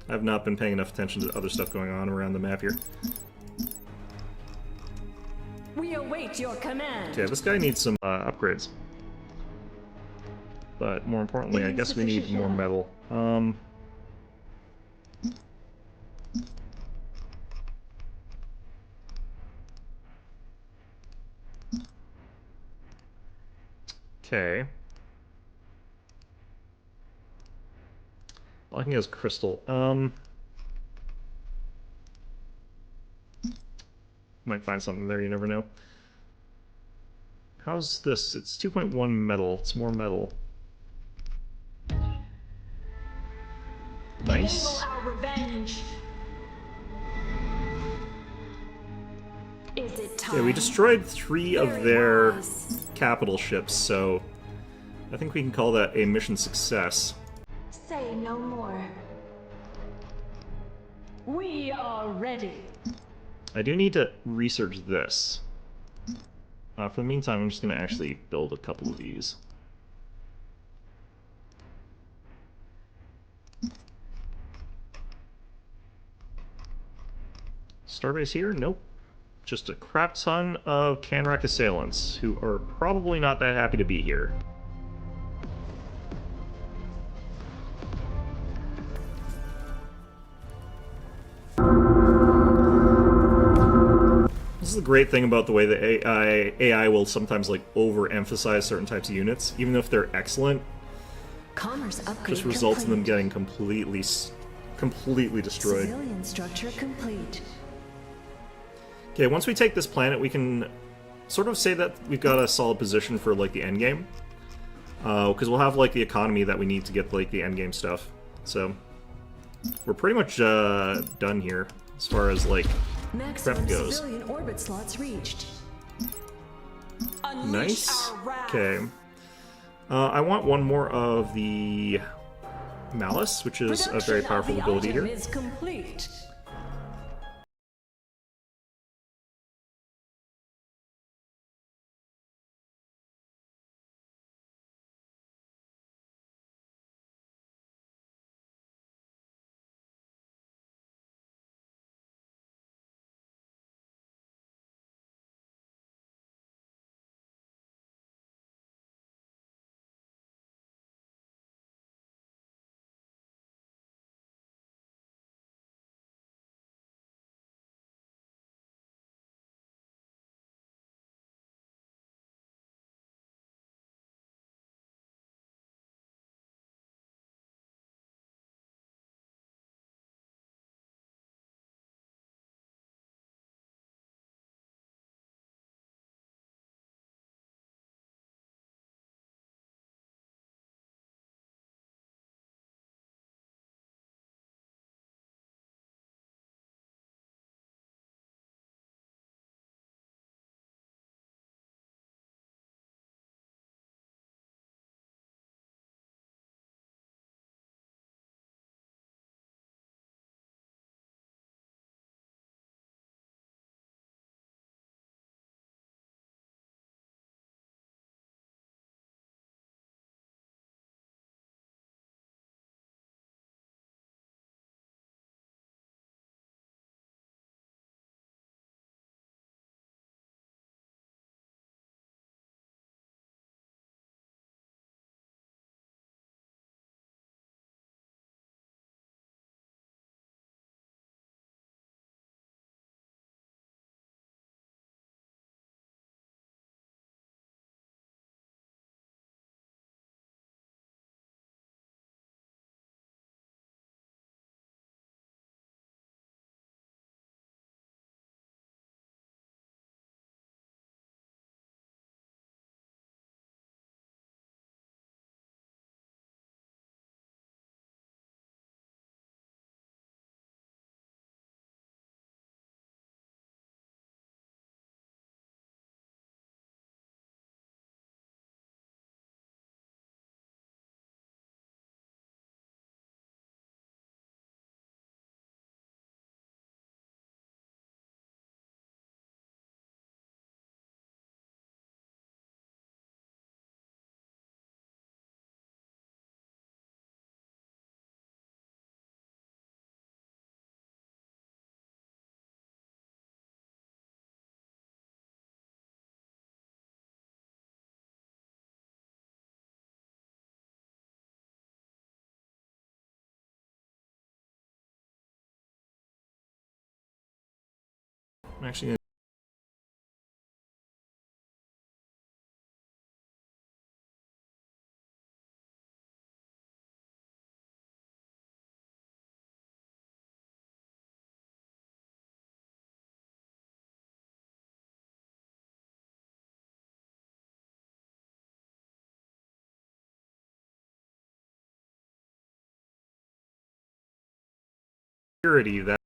I've not been paying enough attention to other stuff going on around the map here. We await your command. Yeah, this guy needs some upgrades. But more importantly, I guess we need more metal. Okay. All I can get is crystal. Might find something there, you never know. How's this? It's 2.1 metal. It's more metal. Nice. Enable our revenge. Is it time? Yeah, we destroyed 3 of Very their wise. capital ships, so I think we can call that a mission success. Say no more. We are ready. I do need to research this. For the meantime, I'm just going to actually build a couple of these. Starbase here? Nope. Just a crap ton of Canrack assailants, who are probably not that happy to be here. This is the great thing about the way that AI will sometimes like overemphasize certain types of units, even if they're excellent. Commerce upgrade Just results in them complete. getting completely destroyed. Civilian structure complete. Okay, once we take this planet, we can sort of say that we've got a solid position for like the end game, because we'll have like the economy that we need to get like the end game stuff. So we're pretty much done here as far as like Maximum prep goes. civilian orbit slots reached. Unleash Nice. our wrath. Okay. I want one more of the Malice, which is a very Production powerful of the ability item here. is complete. I'm actually security that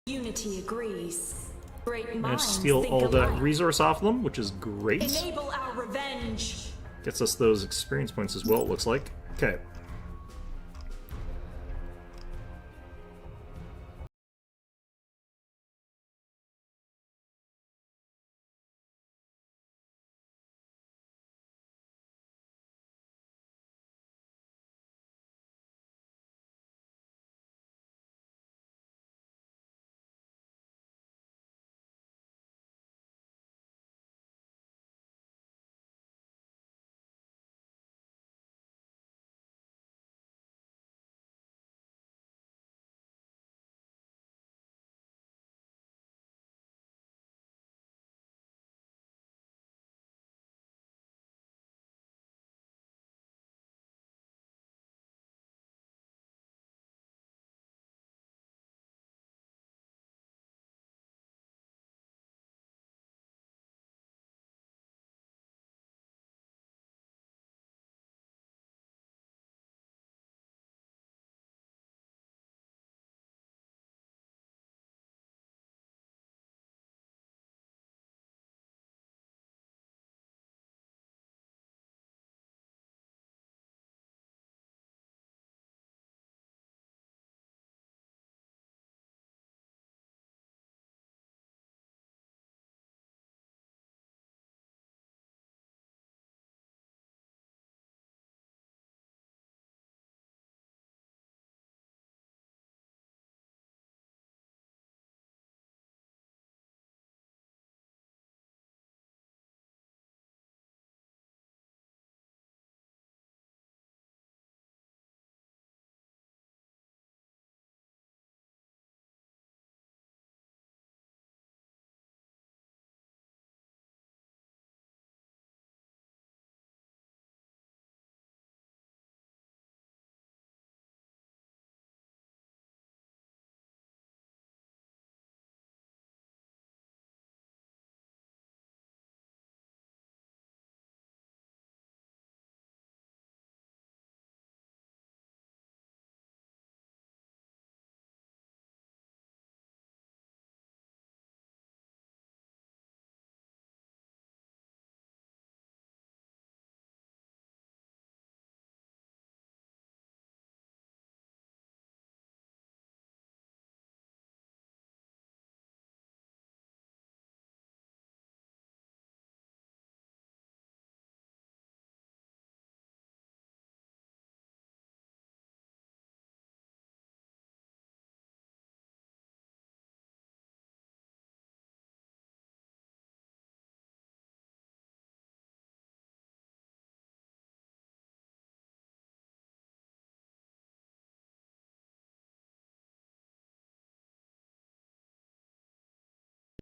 Unity agrees. Great minds Managed to steal think all that alike. resource off them, which is great. Enable our revenge. Gets us those experience points as well, it looks like. Okay.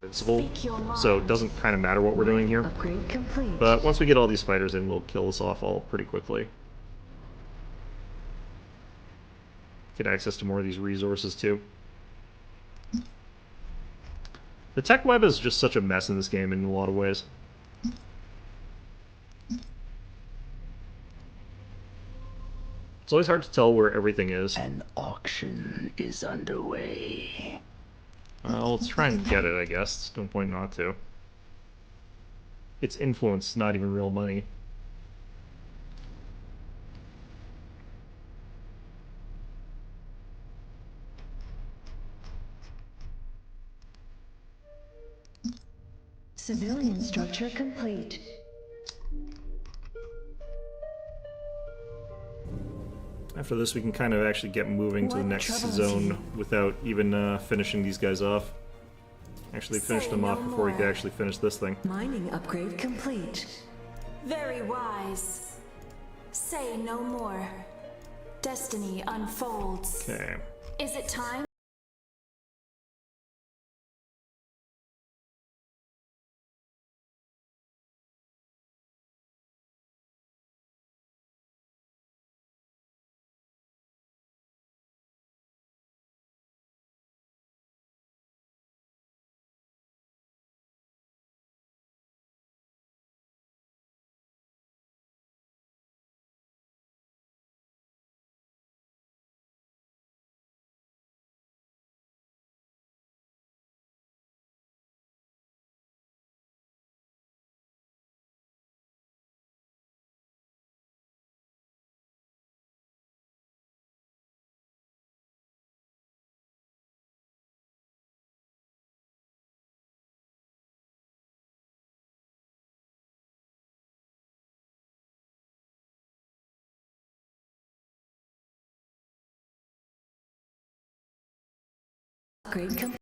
Invincible, Speak your mind. so it doesn't kind of matter what we're doing here. Upgrade complete. But once we get all these fighters in, we'll kill this off all pretty quickly. Get access to more of these resources too. The tech web is just such a mess in this game in a lot of ways. It's always hard to tell where everything is. An auction is underway. Well, let's try and get it, I guess. There's no point not to. It's influence, not even real money. Civilian structure complete. After this, we can kind of actually get moving to the What next troubles zone you? without even finishing these guys off. Actually finished Say them no off before we could more. actually finish this thing. Mining upgrade complete. Very wise. Say no more. Destiny unfolds. Okay. Is it time? upgrade complete.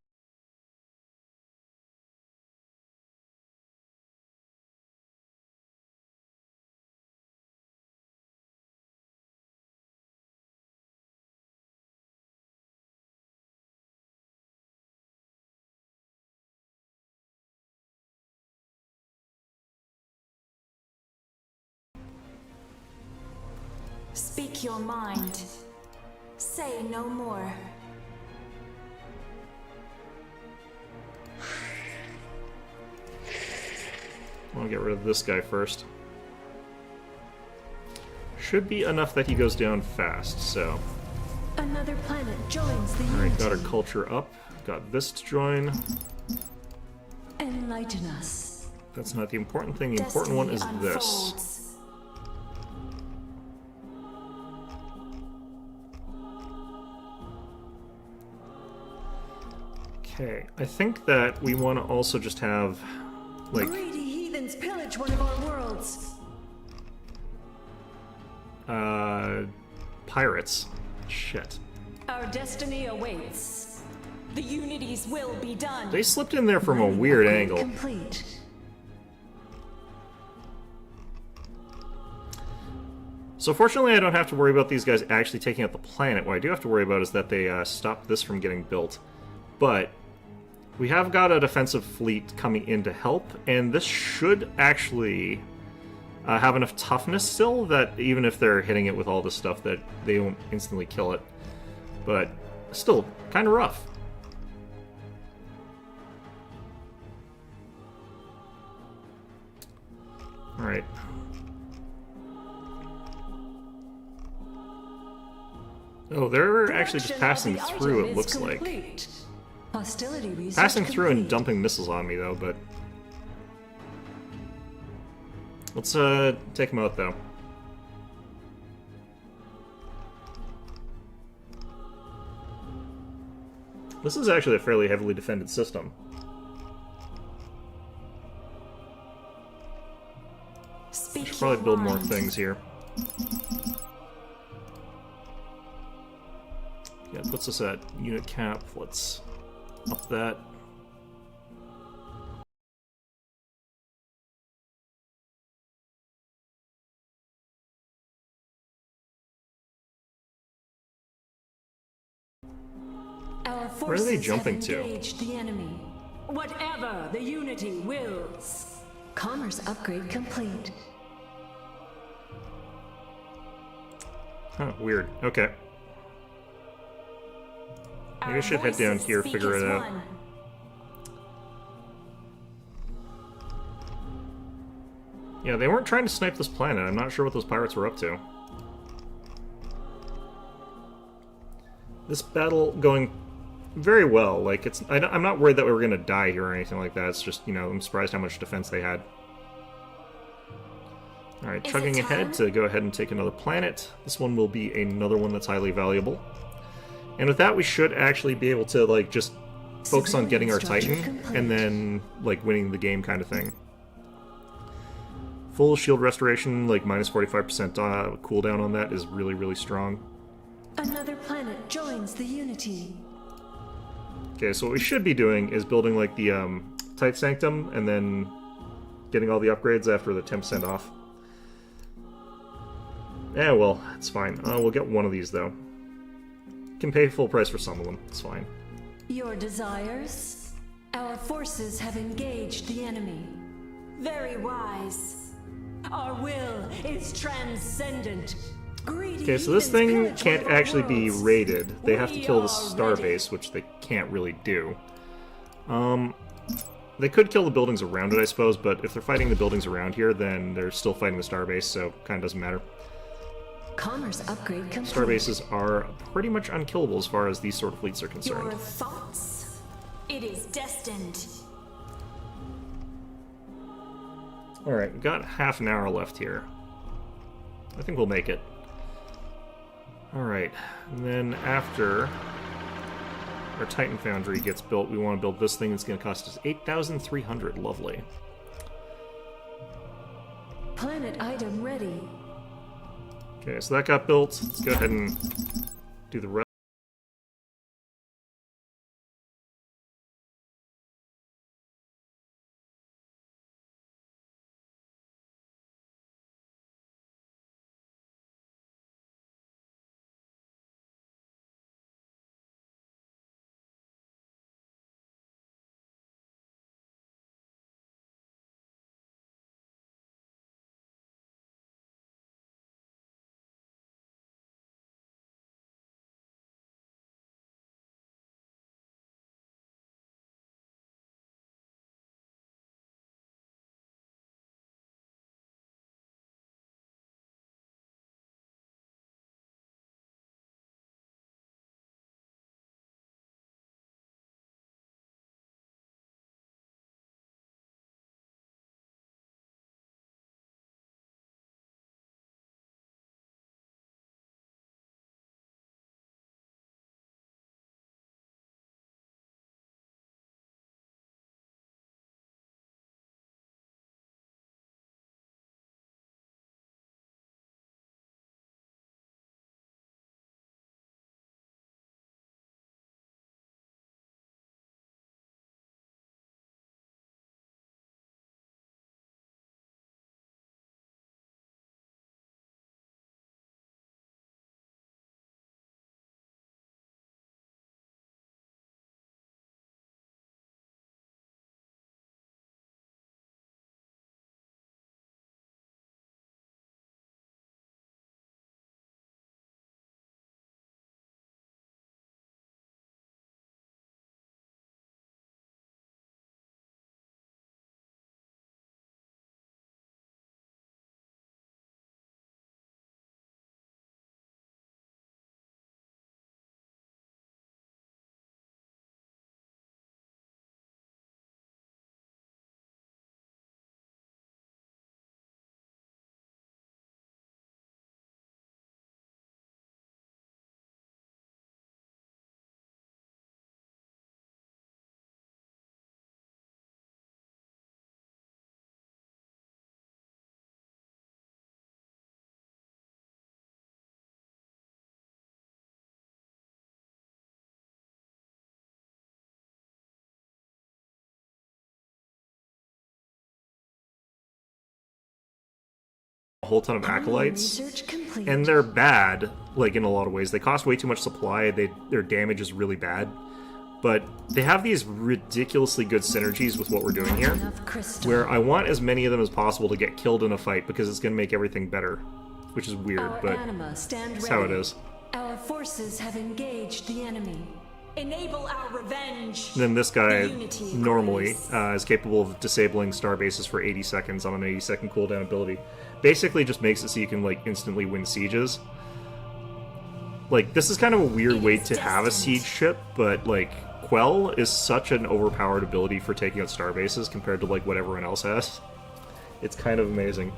Speak your mind. Say no more. I'll get rid of this guy first. Should be enough that he goes down fast, so... Another planet joins the Alright, got our Unity. culture up. Got this to join. Enlighten us. That's not the important thing. The important one is Destiny this. unfolds. Okay, I think that we want to also just have, like, Greedy heathens pillage one of our worlds. pirates. Shit. Our destiny awaits. The Unity's will be done. They slipped in there from a weird Upgrade angle. Complete. So fortunately I don't have to worry about these guys actually taking out the planet. What I do have to worry about is that they stop this from getting built. But we have got a defensive fleet coming in to help, and this should actually have enough toughness still that even if they're hitting it with all this stuff that they won't instantly kill it. But still, kind of rough. Alright. Oh, they're actually just passing through, it looks like. Hostility research Passing through and complete. dumping missiles on me, though, but... Let's, take them out, though. This is actually a fairly heavily defended system. Speak Should probably your build more mind. things here. Yeah, it puts us at unit cap. Let's up that. Our Where are they forces jumping have to? engaged the enemy. Whatever the Unity wills. Commerce upgrade complete. Huh, weird. Okay. Maybe I Our should head down voices here, speak figure as it out. one. Yeah, they weren't trying to snipe this planet. I'm not sure what those pirates were up to. This battle going very well. Like, I'm not worried that we were going to die here or anything like that. It's just, you know, I'm surprised how much defense they had. Alright, Is chugging it ahead time? to go ahead and take another planet. This one will be another one that's highly valuable. And with that, we should actually be able to, like, just focus on getting our Civilian Titan, structure complete. and then, like, winning the game kind of thing. Full shield restoration, like, minus 45% cooldown on that is really, really strong. Another planet joins the Unity. Okay, so what we should be doing is building, like, the Tight Sanctum, and then getting all the upgrades after the 10% off. Yeah, well, it's fine. We'll get one of these, though. Can pay full price for some of them. It's fine. Your desires? Our forces have engaged the enemy. Very wise. Our will is transcendent. Greedy Okay, so this heathens thing pillage one can't of our actually be worlds. raided. They have to kill the We are star ready. base, which they can't really do. They could kill the buildings around it, I suppose, but if they're fighting the buildings around here, then they're still fighting the star base, so kind of doesn't matter. Commerce upgrade complete. Star bases are pretty much unkillable as far as these sort of fleets are Your concerned. thoughts? It is destined. Alright, we've got half an hour left here. I think we'll make it. Alright, and then after our Titan Foundry gets built, we want to build this thing that's going to cost us 8,300. Lovely. Planet item ready. Okay, so that got built. Let's go ahead and do the rest. whole ton of acolytes, Research complete. and they're bad, like, in a lot of ways. They cost way too much supply, their damage is really bad, but they have these ridiculously good synergies with what we're doing here, Enough crystal. where I want as many of them as possible to get killed in a fight, because it's going to make everything better, which is weird, Our but anima stand that's ready. how it is. Our forces have engaged the enemy. Enable our revenge. And then this guy, Unity normally, grace. is capable of disabling star bases for 80 seconds on an 80-second cooldown ability. Basically just makes it so you can, like, instantly win sieges. Like, this is kind of a weird way to have a siege ship, but, like, Quell is such an overpowered ability for taking out star bases compared to, like, what everyone else has. It's kind of amazing.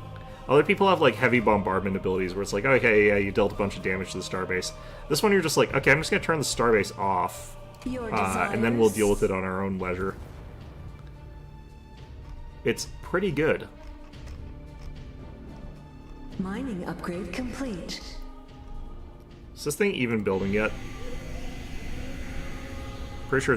Other people have, like, heavy bombardment abilities where it's like, okay, yeah, you dealt a bunch of damage to the starbase. This one you're just like, okay, I'm just going to turn the starbase off, Your and then we'll desires. deal with it on our own leisure. It's pretty good. Mining upgrade complete. Is this thing even building yet? Pretty sure.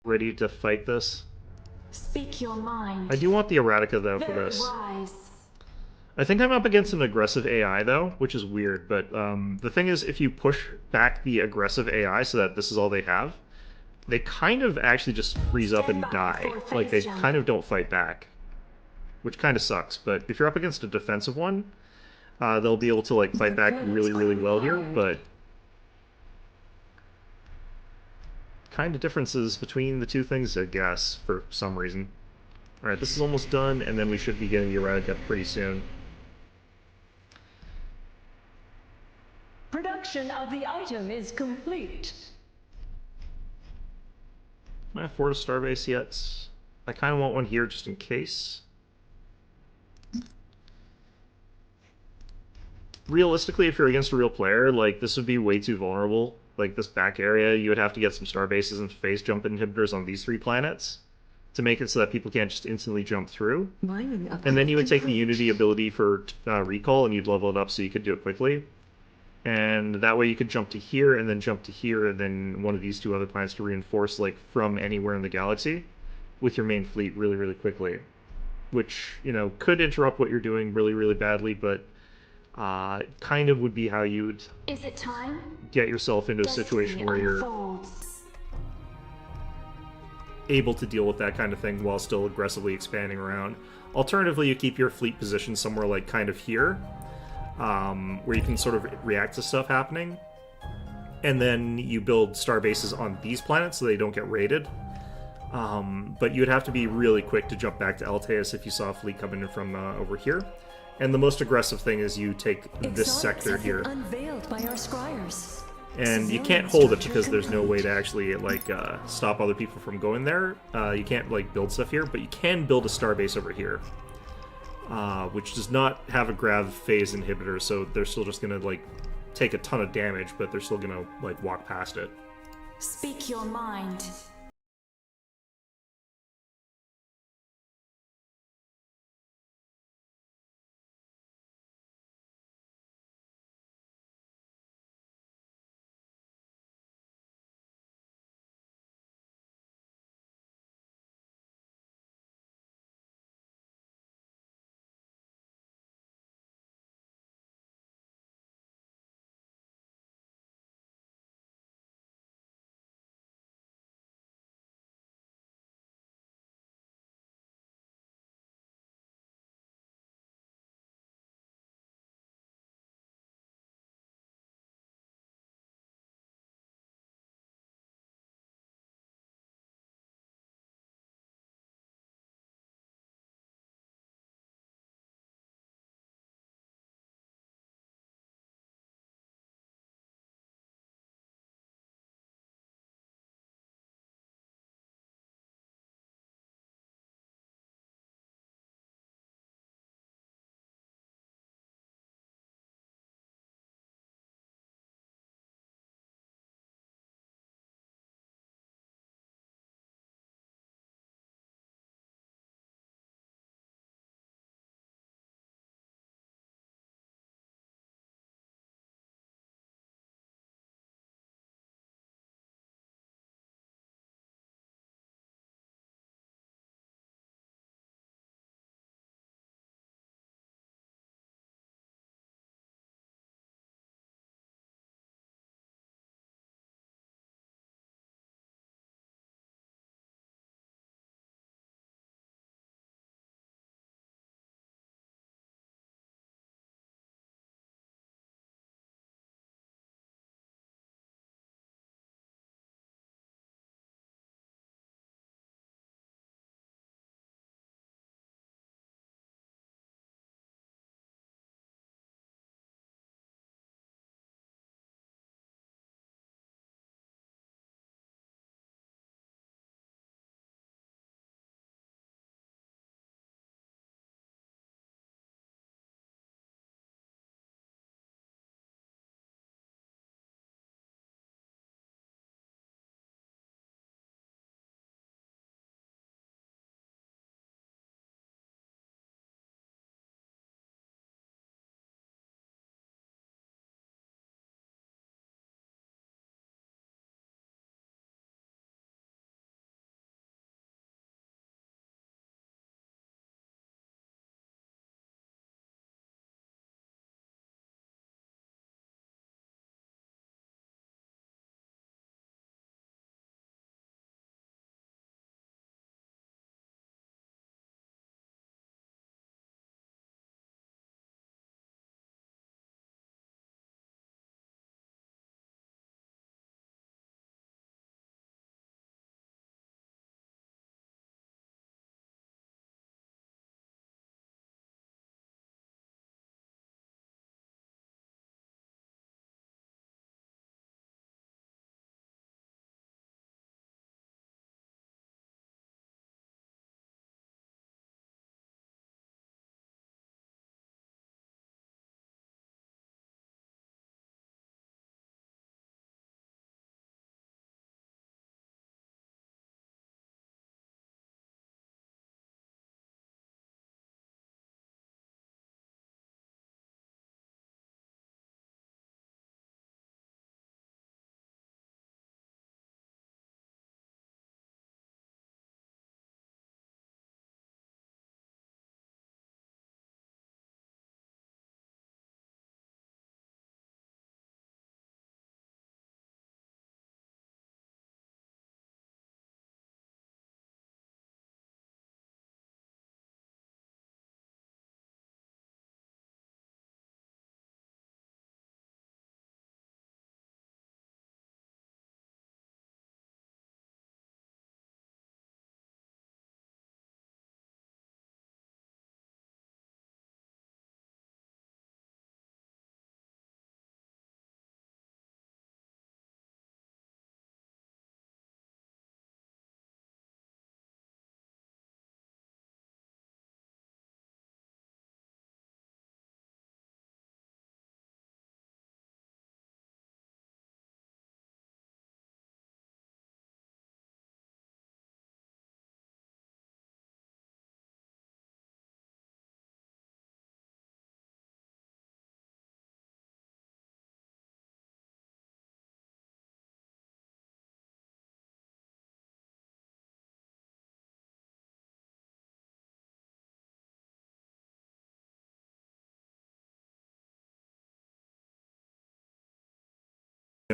Ready to fight this? Speak your mind. I do want the Erratica, though, for Very this. wise. I think I'm up against an aggressive AI, though, which is weird, but the thing is, if you push back the aggressive AI so that this is all they have, they kind of actually just freeze up and Stand by die. for Like, they face jump. kind of don't fight back, which kind of sucks, but if you're up against a defensive one, they'll be able to, like, fight back really, really well here, but kind of differences between the two things, I guess, for some reason. Alright, this is almost done, and then we should be getting the Erratica pretty soon. Production of the item is complete. Can I afford a starbase yet? I kind of want one here just in case. Realistically, if you're against a real player, like, this would be way too vulnerable. Like, this back area, you would have to get some star bases and phase jump inhibitors on these 3 planets to make it so that people can't just instantly jump through. Mining upgrade And then you would take the complete. Unity ability for recall, and you'd level it up so you could do it quickly. And that way you could jump to here, and then jump to here, and then one of these 2 other planets to reinforce, like, from anywhere in the galaxy with your main fleet really, really quickly. Which, you know, could interrupt what you're doing really, really badly, but kind of would be how you would Is it time? get yourself into a situation Destiny where you're unfolds. able to deal with that kind of thing while still aggressively expanding around. Alternatively, you keep your fleet positioned somewhere like kind of here, where you can sort of react to stuff happening, and then you build star bases on these planets so they don't get raided. But you'd have to be really quick to jump back to Alteus if you saw a fleet coming in from over here. And the most aggressive thing is you take this Exotics sector have been here, unveiled by our scryers. and you Civilian can't hold it structure because there's no way complete. to actually like stop other people from going there. You can't like build stuff here, but you can build a starbase over here, which does not have a grav phase inhibitor, so they're still just gonna like take a ton of damage, but they're still gonna like walk past it. Speak your mind.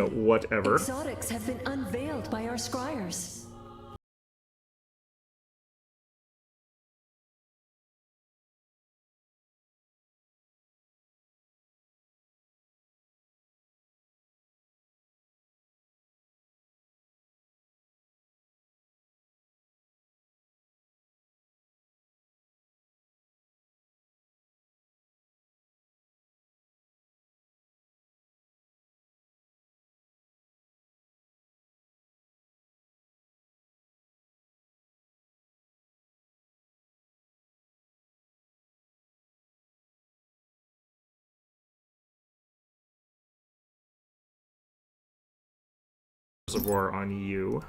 whatever. Exotics have been unveiled by our scryers. Reservoir on you.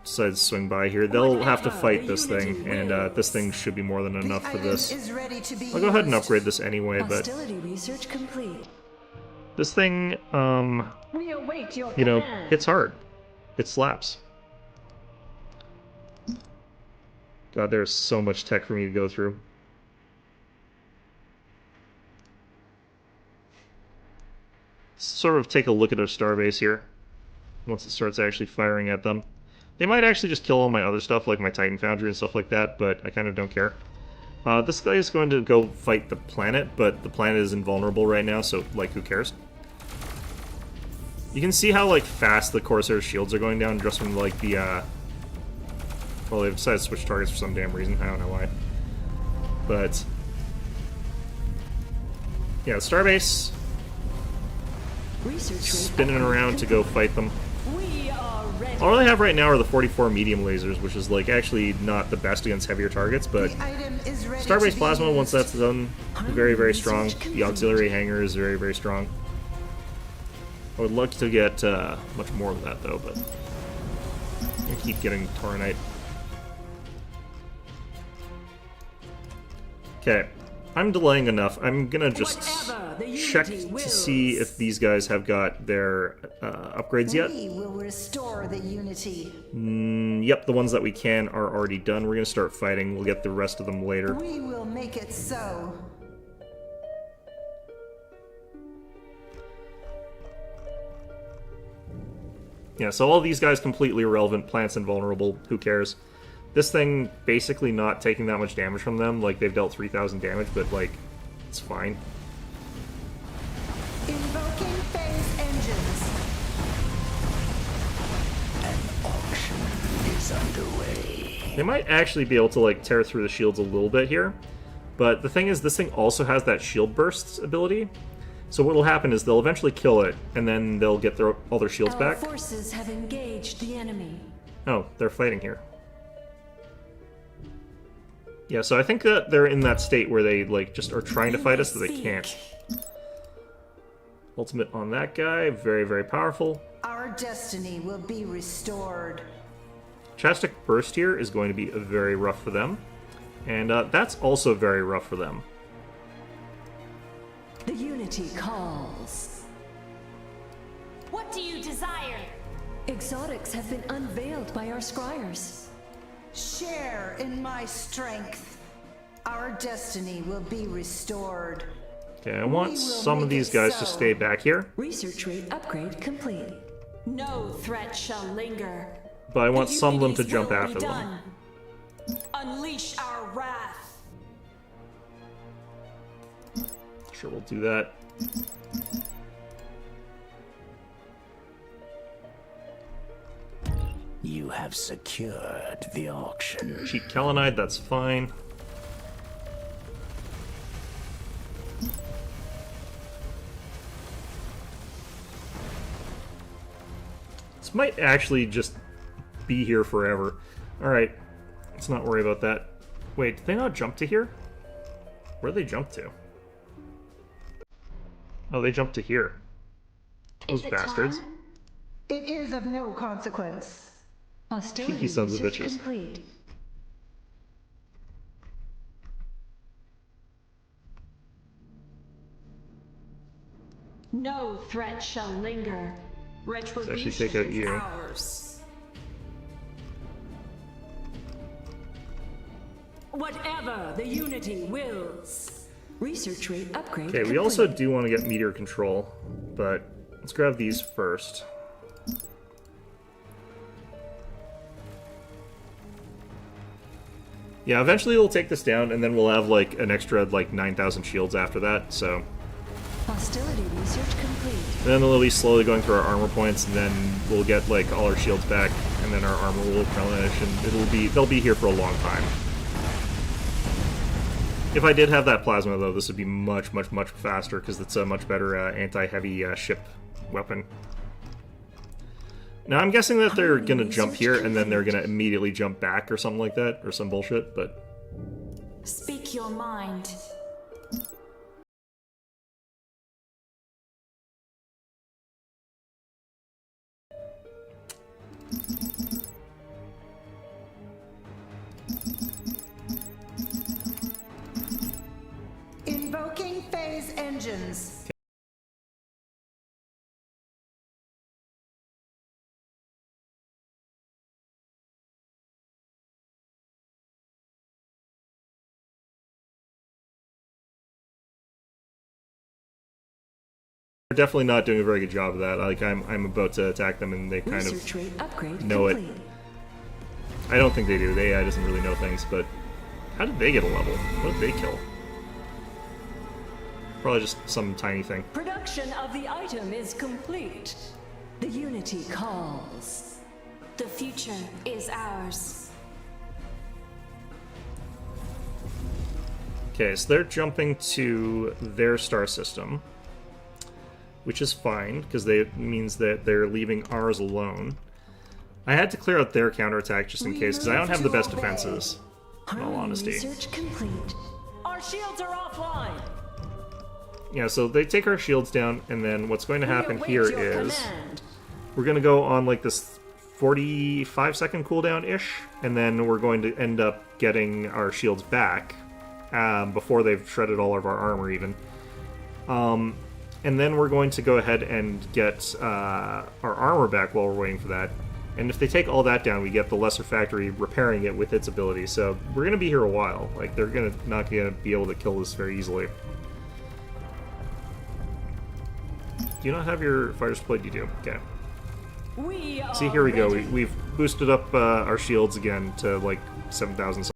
Decides to swing by here. They'll have to fight this thing, and this thing should be more than enough for this. I'll go ahead and upgrade this anyway, but Hostility research complete. this thing, We await your you know, command. hits hard. It slaps. God, there's so much tech for me to go through. Sort of take a look at our starbase here. Once it starts actually firing at them. They might actually just kill all my other stuff, like my Titan Foundry and stuff like that, but I kind of don't care. This guy is going to go fight the planet, but the planet is invulnerable right now, so, like, who cares? You can see how, like, fast the Corsair's shields are going down just from, like, the, well, they've decided to switch targets for some damn reason. I don't know why. But, yeah, Starbase Research rate spinning around to go fight them. We are ready. All I have right now are the 44 medium lasers, which is, like, actually not the best against heavier targets, but Starbase Plasma, once that's done, very, very strong. The auxiliary hanger is very, very strong. I would love to get much more of that, though, but I keep getting Tauronite. Okay, I'm delaying enough. I'm gonna just Whatever the check Unity to wills. see if these guys have got their upgrades yet. We will restore the unity. Yep, the ones that we can are already done. We're gonna start fighting. We'll get the rest of them later. We will make it so. Yeah, so all these guys completely irrelevant. Plants invulnerable. Who cares? This thing basically not taking that much damage from them. Like, they've dealt 3,000 damage, but, like, it's fine. Invoking phase engines. Auction is underway. They might actually be able to, like, tear through the shields a little bit here. But the thing is, this thing also has that shield burst ability. So what'll happen is they'll eventually kill it, and then they'll get all their shields Our back. forces have engaged the enemy. Oh, they're fighting here. Yeah, so I think that they're in that state where they, like, just are trying to fight us, but they can't. Ultimate on that guy, very, very powerful. Our destiny will be restored. Chastic Burst here is going to be very rough for them. And that's also very rough for them. The Unity calls. What do you desire? Exotics have been unveiled by our scryers. Share in my strength. Our destiny will be restored. Okay, I want some of these guys to stay back here. Research rate upgrade complete. No threat shall linger. But I want The some of them to Unity's jump will be after them. done. Unleash our wrath. Sure, we'll do that. You have secured the auction. Cheat Kalinide, that's fine. This might actually just be here forever. Alright, let's not worry about that. Wait, did they not jump to here? Where'd they jump to? Oh, they jumped to here. Those bastards. It is of no consequence. Hostility Cheeky sons of research bitches. complete. No threat shall linger. Actually take out you. Ours. Whatever the Unity wills. Research rate upgrade Okay, we also do want to get meteor control, but let's grab these first. Yeah, eventually we'll take this down, and then we'll have, like, an extra, like, 9,000 shields after that, so... Hostility research complete. Then we'll be slowly going through our armor points, and then we'll get, like, all our shields back, and then our armor will replenish, and they'll be here for a long time. If I did have that plasma, though, this would be much, much, much faster, because it's a much better anti-heavy ship weapon. Now, I'm guessing that they're gonna jump here, and then they're gonna immediately jump back, or something like that, or some bullshit, but... Speak your mind. Invoking phase engines. They're definitely not doing a very good job of that. Like, I'm about to attack them, and they kind Research rate upgrade of know it. complete. I don't think they do. The AI doesn't really know things, but... How did they get a level? What did they kill? Probably just some tiny thing. Production of the item is complete. The Unity calls. The future is ours. Okay, so they're jumping to their star system, which is fine, because it means that they're leaving ours alone. I had to clear out their counterattack just in case, because I don't have the best defenses, in all Harmony honesty. research complete. Our shields are offline. Yeah, so they take our shields down, and then what's going to happen await here your is... command. We're going to go on, like, this 45-second cooldown-ish, and then we're going to end up getting our shields back, before they've shredded all of our armor, even. And then we're going to go ahead and get our armor back while we're waiting for that. And if they take all that down, we get the Lesser Factory repairing it with its ability. So we're going to be here a while. Like, they're not going to be able to kill this very easily. Do you not have your fighter's plate? You do. Okay. See, here we go. We've boosted up our shields again to, like, 7,000.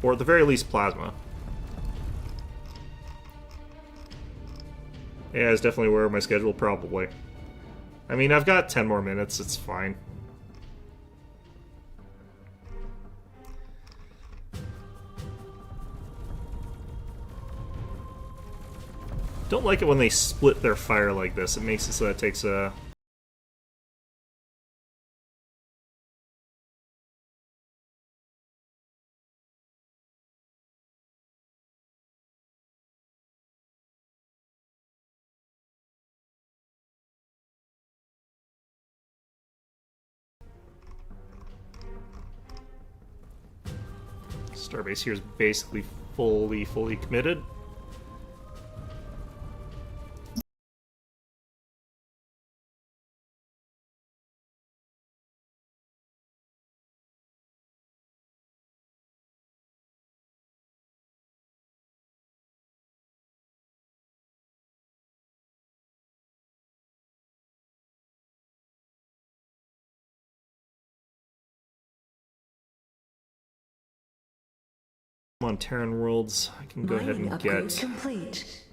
Or at the very least, plasma. Yeah, it's definitely aware of my schedule, probably. I mean, I've got 10 more minutes, it's fine. Don't like it when they split their fire like this. It makes it so that it takes a... Starbase here is basically fully committed. On Terran Worlds, I can go ahead and Upgrade get... complete.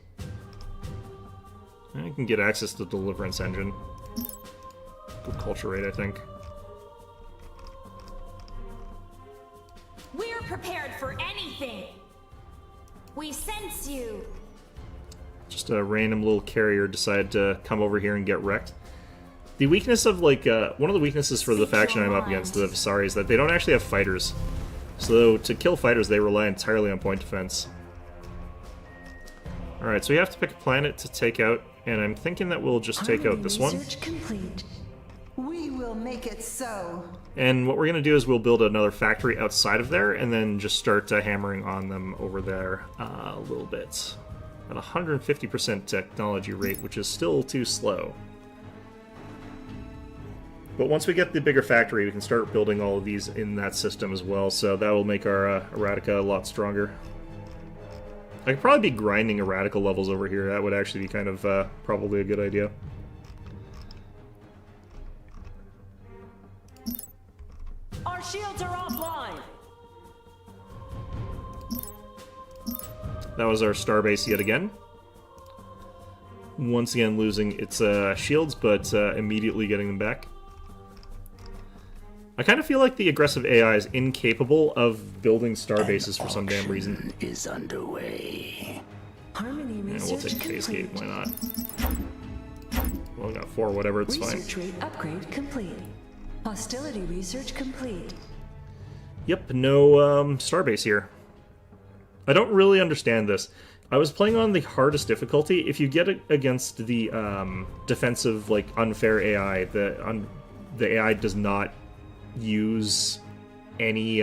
I can get access to the Deliverance Engine. Good culture rate, I think. We're prepared for anything. We sense you. Just a random little carrier decided to come over here and get wrecked. The weakness of, like, one of the weaknesses for the faction I'm up against, the Visari, is that they don't actually have fighters. So to kill fighters, they rely entirely on point defense. Alright, so we have to pick a planet to take out, and I'm thinking that we'll just take out this one. Research complete. We will make it so. And what we're going to do is we'll build another factory outside of there, and then just start hammering on them over there a little bit. At 150% technology rate, which is still too slow. But once we get the bigger factory, we can start building all of these in that system as well, so that will make our Erratica a lot stronger. I could probably be grinding Erratica levels over here. That would actually be kind of probably a good idea. Our shields are offline. That was our starbase yet again. Once again losing its shields, but immediately getting them back. I kind of feel like the aggressive AI is incapable of building starbases for some damn reason. Is underway. Harmony Yeah, research we'll take a phase complete. gate, why not? Well, we got 4, whatever, it's fine. Research rate upgrade complete. Hostility research complete. Yep, no starbase here. I don't really understand this. I was playing on the hardest difficulty. If you get it against the defensive, like, unfair AI, the AI does not use any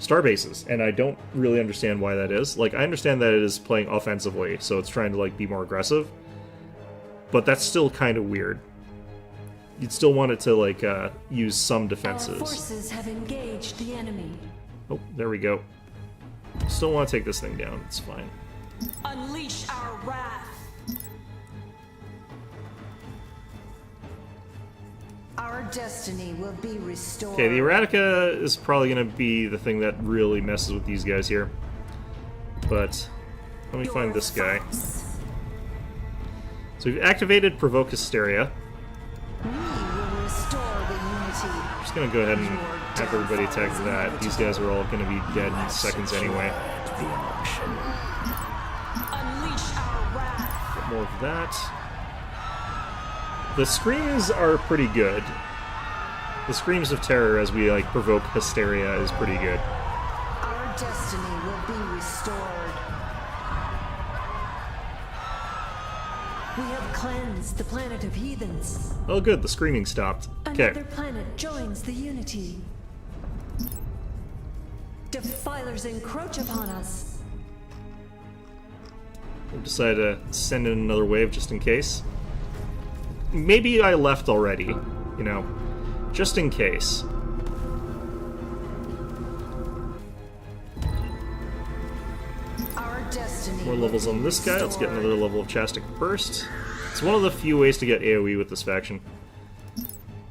starbases, and I don't really understand why that is. Like, I understand that it is playing offensively, so it's trying to, like, be more aggressive, but that's still kind of weird. You'd still want it to, like, use some Our defenses. forces have engaged the enemy. Oh, there we go. Still want to take this thing down, it's fine. Unleash our wrath. Our destiny will be restored. Okay, the Erratica is probably going to be the thing that really messes with these guys here. But let me find this guy. So we've activated Provoke Hysteria. We will restore the unity. I'm just going to go ahead and have everybody attack that. These guys are all going to be dead in seconds anyway. Unleash our wrath. Get more of that. The screams are pretty good. The screams of terror as we, like, provoke hysteria is pretty good. Our destiny will be restored. We have cleansed the planet of heathens. Oh good, the screaming stopped. Another Okay. planet joins the unity. Defilers encroach upon us. We'll decide to send in another wave just in case. Maybe I left already, you know, just in case. Our destiny. More levels on this guy. Let's get another level of Chastic Burst. It's one of the few ways to get AoE with this faction.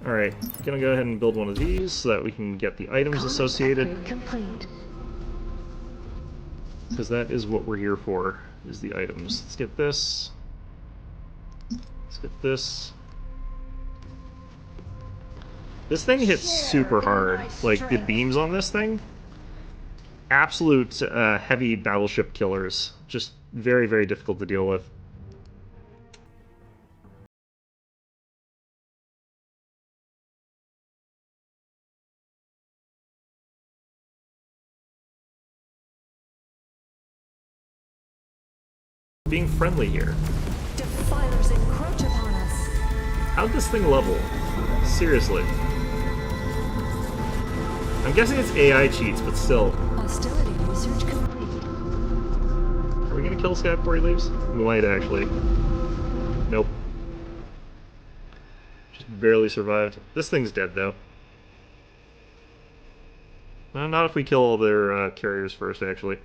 Alright, gonna go ahead and build one of these so that we can get the items associated. Upgrade complete. Because that is what we're here for, is the items. Let's get this. Let's get this. This thing hits super hard. Like, the beams on this thing, absolute heavy battleship killers. Just very, very difficult to deal with. Being friendly here. Defilers encroach upon us. How'd this thing level? Seriously. I'm guessing it's AI cheats, but still. Hostility research complete. Are we gonna kill this guy before he leaves? We might actually. Nope. Just barely survived. This thing's dead, though. Not if we kill all their carriers first, actually.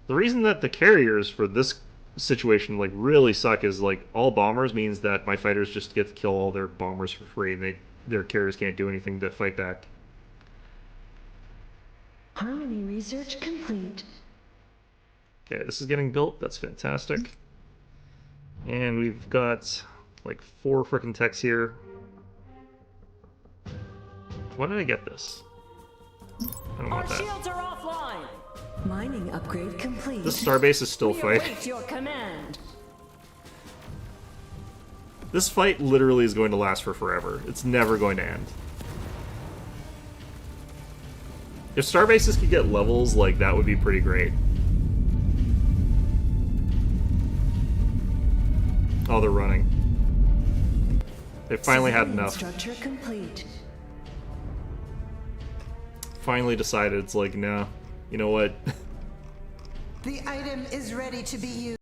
The reason that the carriers for this situation like really suck is like all bombers means that my fighters just get to kill all their bombers for free, and their carriers can't do anything to fight back. Harmony research complete. Okay, this is getting built. That's fantastic. And we've got like 4 frickin' techs here. Why did I get this? I don't Our want that. shields are offline. Mining upgrade complete. This starbase is still We fighting. await your command. This fight literally is going to last for forever. It's never going to end. If starbases could get levels, like, that would be pretty great. Oh, they're running. They finally had Civilian enough. Structure complete. Finally decided, it's like, no. You know what? The item is ready to be used.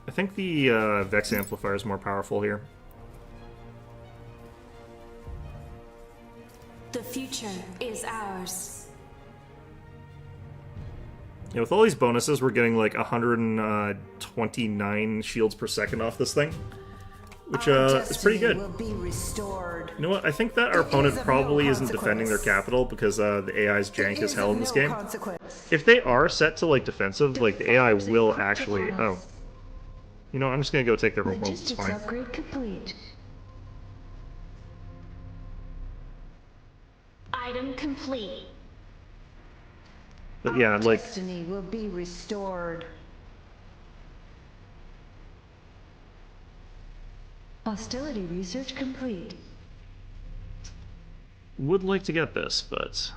I think the Vex amplifier is more powerful here. The future is ours. Yeah, with all these bonuses, we're getting like 129 shields per second off this thing, which is pretty good. Will be restored. You know what? I think that our opponent probably isn't defending their capital because the AI's jank as hell in this game. If they are set to like defensive, like the AI will actually. Oh, you know, I'm just gonna go take their home. It's Logistics fine. upgrade complete. Item complete. But yeah, like Destiny will be restored. Hostility research complete. would like to get this, but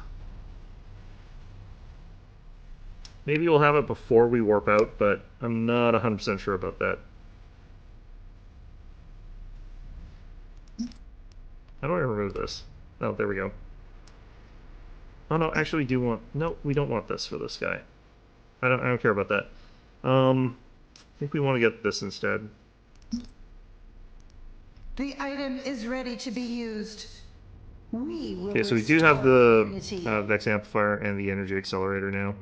maybe we'll have it before we warp out. But I'm not 100% sure about that. How do I remove this? Oh, there we go. Oh no, actually we do want... No, we don't want this for this guy. I don't care about that. I think we want to get this instead. The item is ready to be used. We will Okay, so we do have restore the unity. Vex amplifier and the energy accelerator now.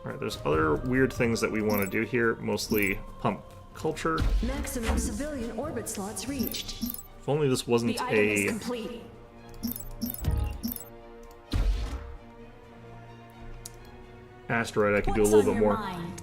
Alright, there's other weird things that we want to do here, mostly pump culture. Maximum civilian orbit slots reached. If only this wasn't The item is a... complete. asteroid, I could do a What's little on bit your more. mind?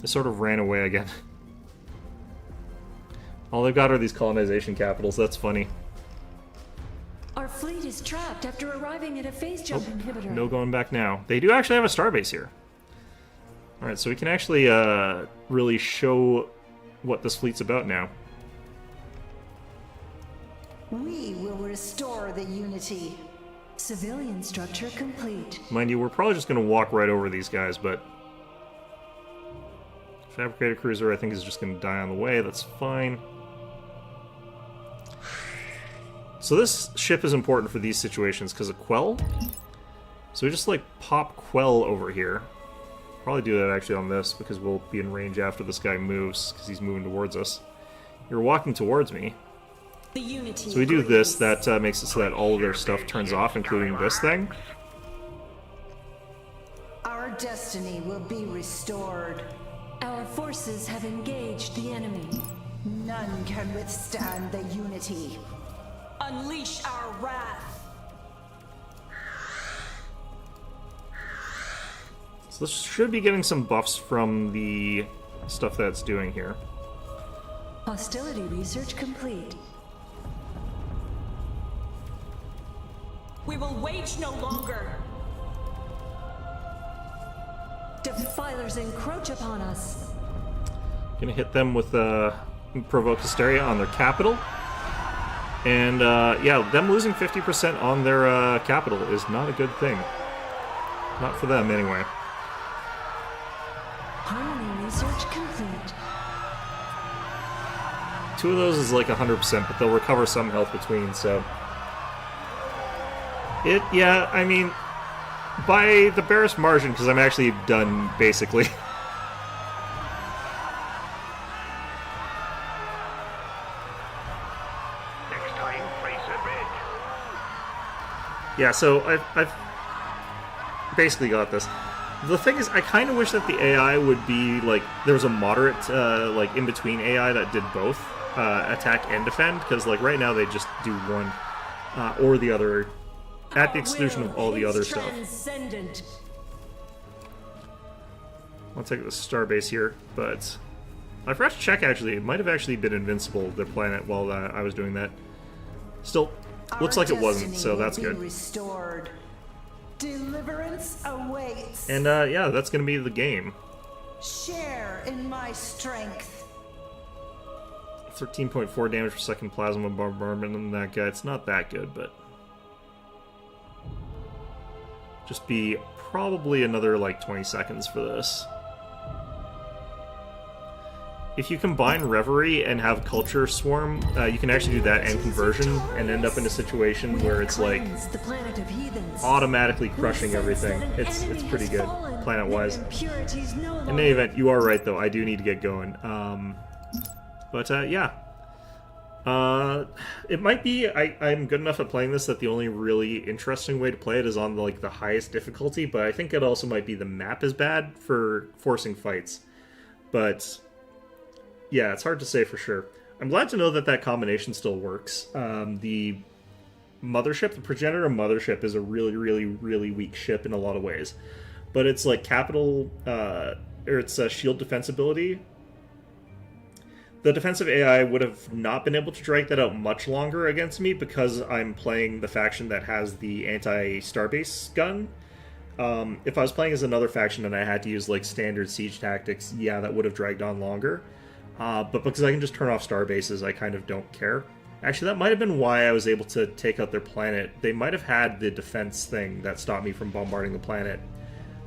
They sort of ran away again. All they've got are these colonization capitals. That's funny. Our fleet is trapped after arriving at a phase jump inhibitor. No going back now. They do actually have a starbase here. Alright, so we can actually really show what this fleet's about now. We will restore the Unity. Civilian structure complete. Mind you, we're probably just going to walk right over these guys, but... Fabricator cruiser, I think, is just going to die on the way. That's fine. So this ship is important for these situations because of Quell. So we just, like, pop Quell over here. Probably do that, actually, on this, because we'll be in range after this guy moves, because he's moving towards us. You're walking towards me. The Unity. So we do this, that makes it so that all of their stuff turns off, including this thing. Our destiny will be restored. Our forces have engaged the enemy. None can withstand the Unity. Unleash our wrath. So this should be getting some buffs from the stuff that it's doing here. Hostility research complete. We will wage no longer. Defilers encroach upon us. Gonna hit them with Provoke Hysteria on their capital. And yeah, them losing 50% on their capital is not a good thing. Not for them, anyway. Harmony research complete. 2 of those is like 100%, but they'll recover some health between, so... yeah, I mean, by the barest margin, because I'm actually done, basically. Next time, Fraser Ridge. Yeah, so I've basically got this. The thing is, I kind of wish that the AI would be, like, there was a moderate, like, in-between AI that did both, attack and defend, because, like, right now they just do one or the other, at the exclusion of all the other stuff. Transcendent. I'll take the starbase here, but I forgot to check, actually. It might have actually been invincible, their planet, while I was doing that. Still, looks like it wasn't, so that's good. Restored. Deliverance awaits. And yeah, that's going to be the game. Share in my strength. 13.4 damage per second plasma bombardment on that guy. It's not that good, but... just be probably another, like, 20 seconds for this. If you combine Reverie and have Culture Swarm, you can actually do that and Conversion and end up in a situation where it's, like, The planet of heathens. automatically crushing everything. It's pretty good, planet-wise. In any event, you are right, though. I do need to get going. But yeah. It might be... I'm good enough at playing this that the only really interesting way to play it is on, like, the highest difficulty, but I think it also might be the map is bad for forcing fights. But... yeah, it's hard to say for sure. I'm glad to know that that combination still works. The mothership, the progenitor mothership, is a really, really, really weak ship in a lot of ways. But it's like capital, or it's a shield defense ability. The defensive AI would have not been able to drag that out much longer against me because I'm playing the faction that has the anti-starbase gun. If I was playing as another faction and I had to use like standard siege tactics, yeah, that would have dragged on longer. But because I can just turn off star bases, I kind of don't care. Actually, that might have been why I was able to take out their planet. They might have had the defense thing that stopped me from bombarding the planet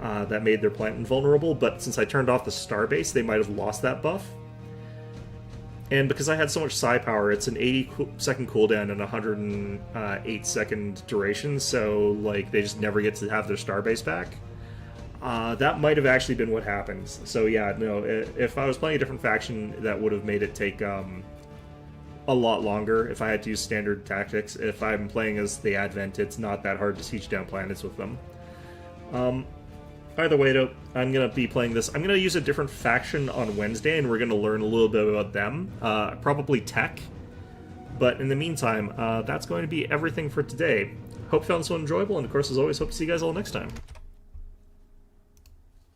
that made their planet invulnerable, but since I turned off the star base, they might have lost that buff. And because I had so much psi power, it's an 80-second cooldown and 108-second duration, so like they just never get to have their star base back. That might have actually been what happened. So yeah, no, if I was playing a different faction, that would have made it take a lot longer if I had to use standard tactics. If I'm playing as the Advent, it's not that hard to siege down planets with them. Either way, though, I'm going to be playing this. I'm going to use a different faction on Wednesday, and we're going to learn a little bit about them. Probably tech. But in the meantime, that's going to be everything for today. Hope you found this one enjoyable, and of course, as always, hope to see you guys all next time.